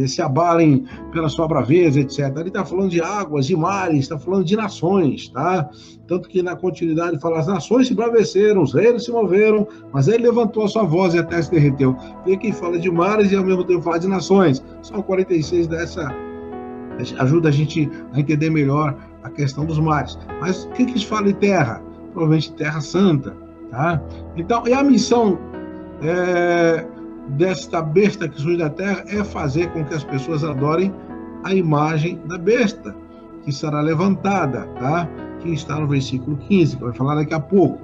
se abalem pela sua braveza, etc. Ele está falando de águas, de mares, está falando de nações, tá? Tanto que na continuidade fala, as nações se braveceram, os reinos se moveram, mas ele levantou a sua voz e a terra se derreteu. Vê que fala de mares e ao mesmo tempo fala de nações. Só 46 ajuda a gente a entender melhor a questão dos mares. Mas o que se fala de terra? Provavelmente terra santa, tá? Então, e a missão desta besta que surge da terra é fazer com que as pessoas adorem a imagem da besta, que será levantada, tá? Que está no versículo 15, que vai falar daqui a pouco.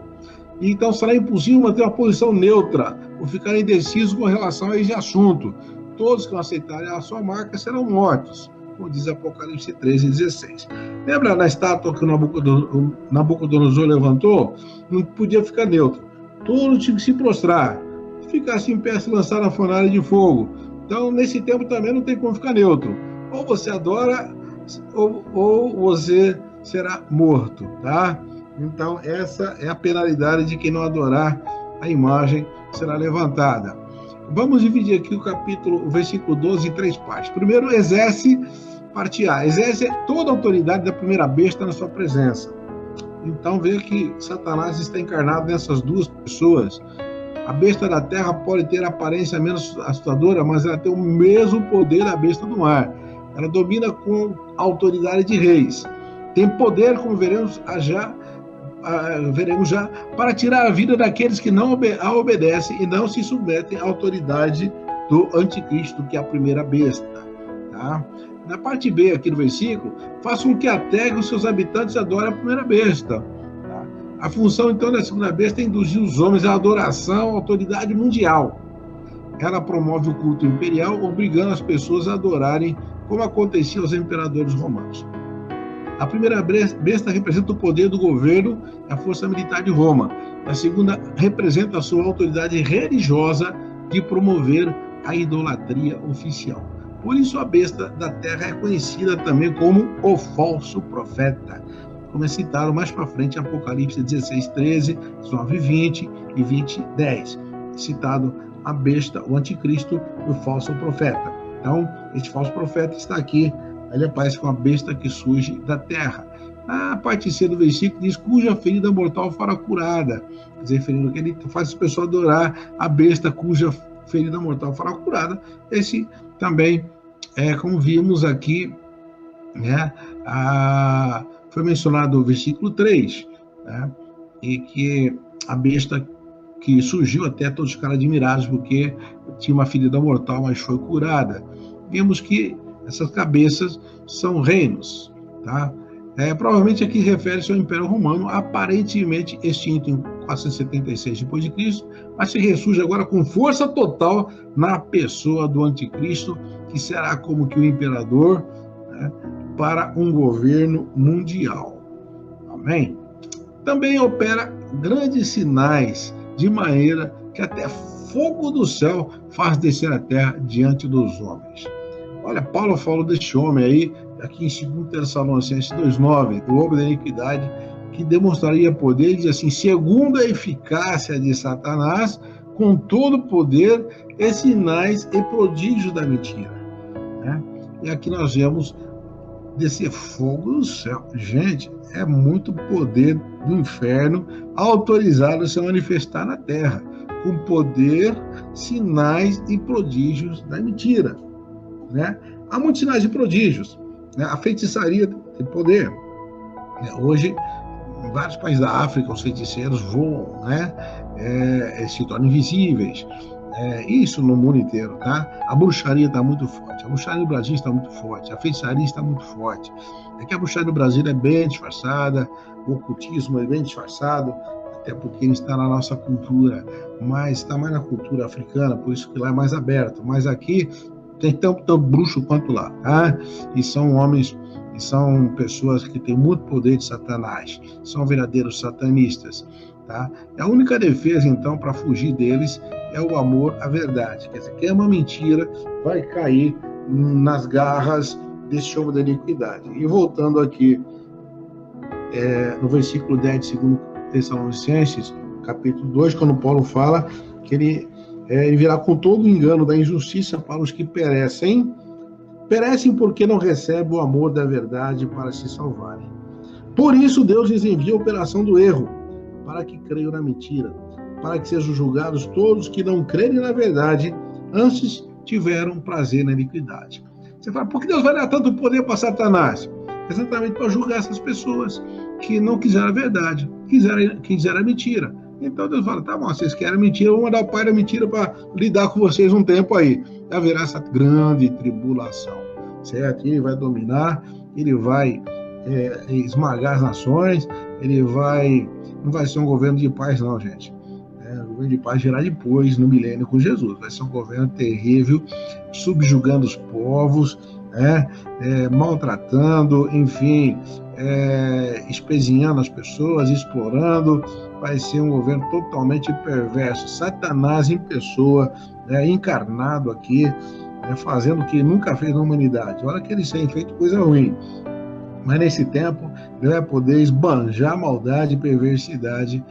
E então será impossível manter uma posição neutra, ou ficar indeciso com relação a esse assunto. Todos que não aceitarem a sua marca serão mortos, como diz Apocalipse 13:16. Lembra da estátua que o Nabucodonosor levantou? Não podia ficar neutro. Todos tinham que se prostrar. Ficasse em pé, se lançar na fornalha de fogo. Então, nesse tempo também não tem como ficar neutro. Ou você adora, ou você será morto, tá? Então, essa é a penalidade de quem não adorar a imagem, será levantada. Vamos dividir aqui o versículo 12 em 3 partes. Primeiro, exerce, parte A. Exerce toda a autoridade da primeira besta na sua presença. Então, veja que Satanás está encarnado nessas 2 pessoas. A besta da terra pode ter aparência menos assustadora, mas ela tem o mesmo poder da besta do mar. Ela domina com a autoridade de reis. Tem poder, como veremos já, para tirar a vida daqueles que não a obedecem e não se submetem à autoridade do anticristo, que é a primeira besta. Tá? Na parte B aqui do versículo, faça com que a terra e os seus habitantes adorem a primeira besta. A função, então, da segunda besta é induzir os homens à adoração, à autoridade mundial. ela promove o culto imperial, obrigando as pessoas a adorarem como acontecia aos imperadores romanos. A primeira besta representa o poder do governo e a força militar de Roma. A segunda representa a sua autoridade religiosa de promover a idolatria oficial. Por isso a besta da terra é conhecida também como o falso profeta, como é citado mais para frente em Apocalipse 16, 13, 19, 20 e 20, 10. Citado a besta, o anticristo, o falso profeta. Então, este falso profeta está aqui, ele aparece com a besta que surge da terra. A parte C do versículo diz, cuja ferida mortal fora curada. Quer dizer, referindo que ele faz as pessoas adorar a besta cuja ferida mortal fora curada. Esse também, como vimos aqui, né, foi mencionado o versículo 3, né, e que a besta que surgiu, até todos ficaram admirados porque tinha uma ferida mortal, mas foi curada. Vimos que essas cabeças são reinos, tá? Provavelmente aqui refere-se ao Império Romano, aparentemente extinto em 476 d.C., mas se ressurge agora com força total na pessoa do anticristo, que será como que o imperador, né, para um governo mundial. Amém? Também opera grandes sinais, de maneira que até fogo do céu faz descer a terra diante dos homens. Olha, Paulo falou deste homem aí, aqui em 2 Tessalonicenses 2,9, do homem da iniquidade, que demonstraria poder, diz assim, segundo a eficácia de Satanás, com todo o poder e sinais e prodígios da mentira. Né? E aqui nós vemos descer fogo do céu. Gente, é muito poder do inferno autorizado a se manifestar na terra, com poder, sinais e prodígios da mentira. Né? Há muitos sinais e prodígios. Né? A feitiçaria tem poder. Hoje, em vários países da África, os feiticeiros voam, né? Se tornam invisíveis. Isso no mundo inteiro, tá? A bruxaria está muito forte. A bruxaria no Brasil está muito forte. A feitiçaria está muito forte. É que a bruxaria no Brasil é bem disfarçada, o ocultismo é bem disfarçado, até porque ele está na nossa cultura, mas está mais na cultura africana, por isso que lá é mais aberto. Mas aqui tem tanto bruxo quanto lá, tá? E são homens, e são pessoas que têm muito poder de Satanás, são verdadeiros satanistas, tá? E a única defesa, então, para fugir deles é o amor à verdade. Quer dizer, quem ama mentira vai cair nas garras desse homem da iniquidade. E voltando aqui, no versículo 10 de 2 Tessalonicenses, capítulo 2, quando Paulo fala que ele virá com todo o engano da injustiça para os que perecem porque não recebem o amor da verdade para se salvarem. Por isso Deus lhes envia a operação do erro, para que creiam na mentira, para que sejam julgados todos que não crerem na verdade, antes tiveram prazer na iniquidade. Você fala, por que Deus vai dar tanto poder para Satanás? Exatamente para julgar essas pessoas que não quiseram a verdade, quiseram a mentira. Então Deus fala, tá bom, vocês querem mentira, eu vou mandar o pai da mentira para lidar com vocês um tempo aí. Haverá essa grande tribulação, certo? Ele vai dominar, ele vai esmagar as nações, não vai ser um governo de paz não, gente. O governo de paz virá depois, no milênio com Jesus. Vai ser um governo terrível, subjugando os povos, maltratando, enfim, espezinhando as pessoas, explorando. Vai ser um governo totalmente perverso. Satanás em pessoa, encarnado aqui, fazendo o que nunca fez na humanidade. Olha que eles têm feito coisa ruim. Mas nesse tempo, ele vai poder esbanjar a maldade e perversidade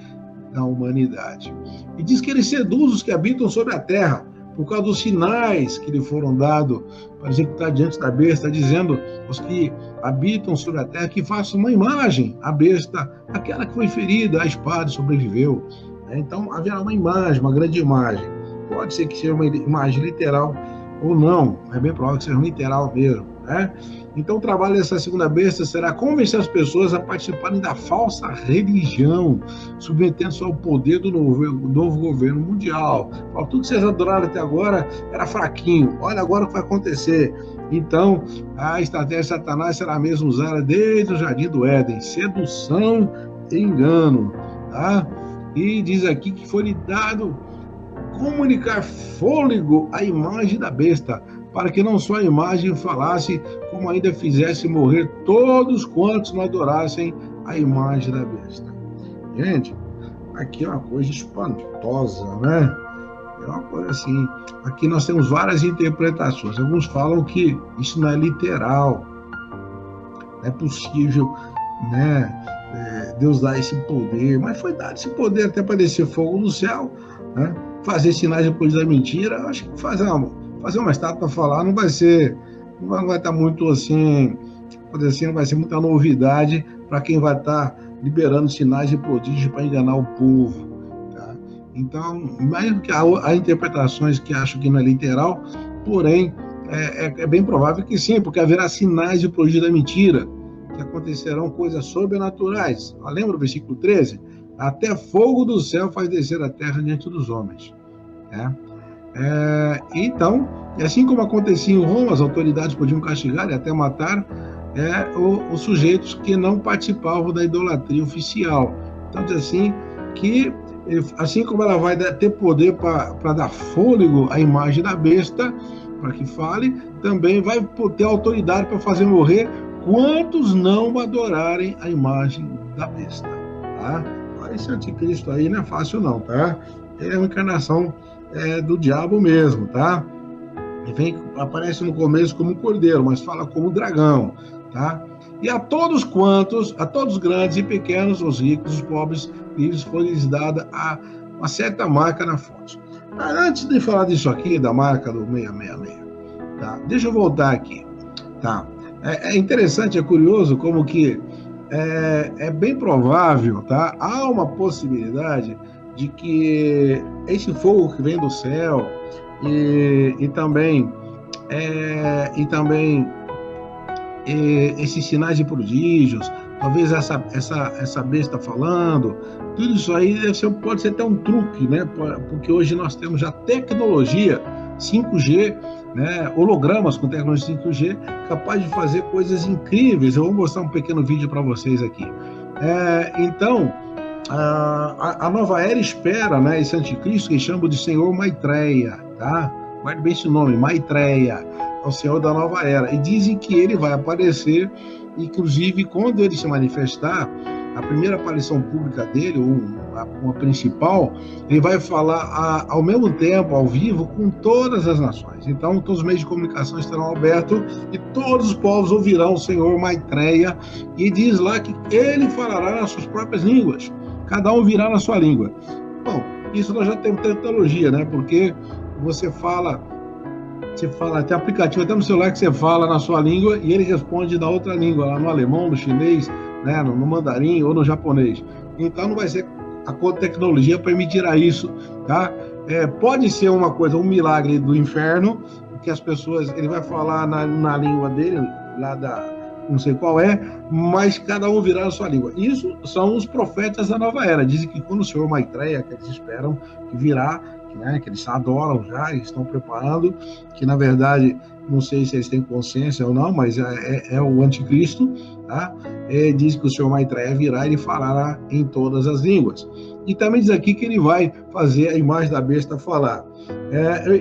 da humanidade. E diz que ele seduz os que habitam sobre a terra, por causa dos sinais que lhe foram dados para executar diante da besta, dizendo aos que habitam sobre a terra que façam uma imagem à besta, aquela que foi ferida, a espada sobreviveu. Então haverá uma imagem, uma grande imagem. Pode ser que seja uma imagem literal ou não, é bem provável que seja literal mesmo. Então o trabalho dessa segunda besta será convencer as pessoas a participarem da falsa religião, submetendo-se ao poder do novo governo mundial. Tudo que vocês adoraram até agora era fraquinho, olha agora o que vai acontecer. Então a estratégia de Satanás será mesmo usada desde o jardim do Éden, sedução e engano, tá? E diz aqui que foi-lhe dado comunicar fôlego à imagem da besta, para que não só a imagem falasse, como ainda fizesse morrer todos quantos não adorassem a imagem da besta. Gente, aqui é uma coisa espantosa, né? É uma coisa assim, aqui nós temos várias interpretações. Alguns falam que isso não é literal, não é possível, né? Deus dá esse poder, mas foi dado esse poder até para descer fogo do céu, né? Fazer sinais depois da mentira. Eu acho que fazer uma estátua para falar não vai estar muito assim, poder assim, não vai ser muita novidade para quem vai estar liberando sinais e prodígios para enganar o povo. Tá? Então, mesmo que há interpretações que acham que não é literal, porém, é bem provável que sim, porque haverá sinais e prodígios da mentira, que acontecerão coisas sobrenaturais. Lembra o versículo 13? Até fogo do céu faz descer a terra diante dos homens. Então, assim como acontecia em Roma, as autoridades podiam castigar e até matar os sujeitos que não participavam da idolatria oficial. Então, diz assim, que assim como ela vai ter poder para dar fôlego à imagem da besta, para que fale, também vai ter autoridade para fazer morrer quantos não adorarem a imagem da besta. Tá? Esse anticristo aí não é fácil não, tá? É uma encarnação do diabo mesmo, tá? Aparece no começo como cordeiro, mas fala como dragão, tá? E a todos grandes e pequenos, os ricos, os pobres, livres, foi-lhes dada uma certa marca na fonte. Antes de falar disso aqui, da marca do 666, tá? Deixa eu voltar aqui, tá? É interessante, é curioso como que é bem provável, tá? Há uma possibilidade de que esse fogo que vem do céu e também esses sinais e prodígios, talvez essa besta falando, tudo isso aí pode ser até um truque, né? Porque hoje nós temos já tecnologia 5G, né? Hologramas com tecnologia 5G, capaz de fazer coisas incríveis. Eu vou mostrar um pequeno vídeo para vocês aqui. Então, a nova era espera, né, esse anticristo que chama de Senhor Maitreya, tá? Guarde bem esse nome, Maitreya, é o Senhor da nova era. E dizem que ele vai aparecer, inclusive quando ele se manifestar, a primeira aparição pública dele, uma principal, ele vai falar ao mesmo tempo, ao vivo, com todas as nações. Então, todos os meios de comunicação estarão abertos e todos os povos ouvirão o Senhor Maitreya, e diz lá que ele falará nas suas próprias línguas. Cada um virá na sua língua. Bom, isso nós já temos tecnologia, né? Porque você fala, tem aplicativo até no celular que você fala na sua língua e ele responde na outra língua, lá no alemão, no chinês, né? No mandarim ou no japonês. Então não vai ser a tecnologia permitirá isso, tá? Pode ser uma coisa, um milagre do inferno, que as pessoas, ele vai falar na língua dele, lá não sei qual mas cada um virá a sua língua. Isso são os profetas da nova era. Dizem que quando o Senhor Maitreya, que eles esperam que virá, né, que eles adoram já, eles estão preparando, que na verdade, não sei se eles têm consciência ou não, mas é o anticristo, tá? Diz que o Senhor Maitreya virá e ele falará em todas as línguas. E também diz aqui que ele vai fazer a imagem da besta falar.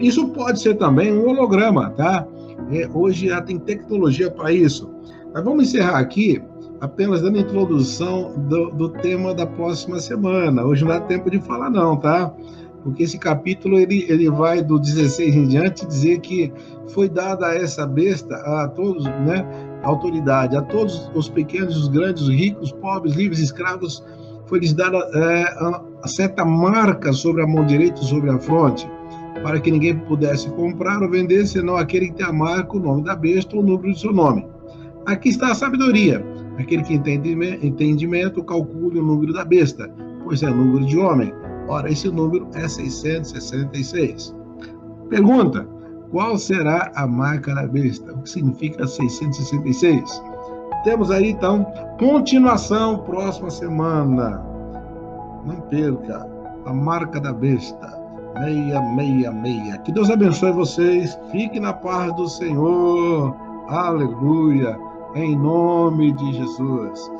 Isso pode ser também um holograma, tá? Hoje já tem tecnologia para isso. Mas vamos encerrar aqui apenas dando a introdução do tema da próxima semana. Hoje não dá tempo de falar não, tá? Porque esse capítulo ele vai do 16 em diante dizer que foi dada a essa besta, a todos, né, a autoridade, a todos os pequenos, os grandes, os ricos, os pobres, livres, escravos, foi-lhes dada a certa marca sobre a mão direita e sobre a fronte, para que ninguém pudesse comprar ou vender, senão aquele que tem a marca, o nome da besta ou o número do seu nome. Aqui está a sabedoria. Aquele que tem entendimento, calcule o número da besta, pois é o número de homem. Ora, esse número é 666. Pergunta: qual será a marca da besta? O que significa 666? Temos aí, então, continuação próxima semana. Não perca a marca da besta. 666. Que Deus abençoe vocês. Fique na paz do Senhor. Aleluia. Em nome de Jesus.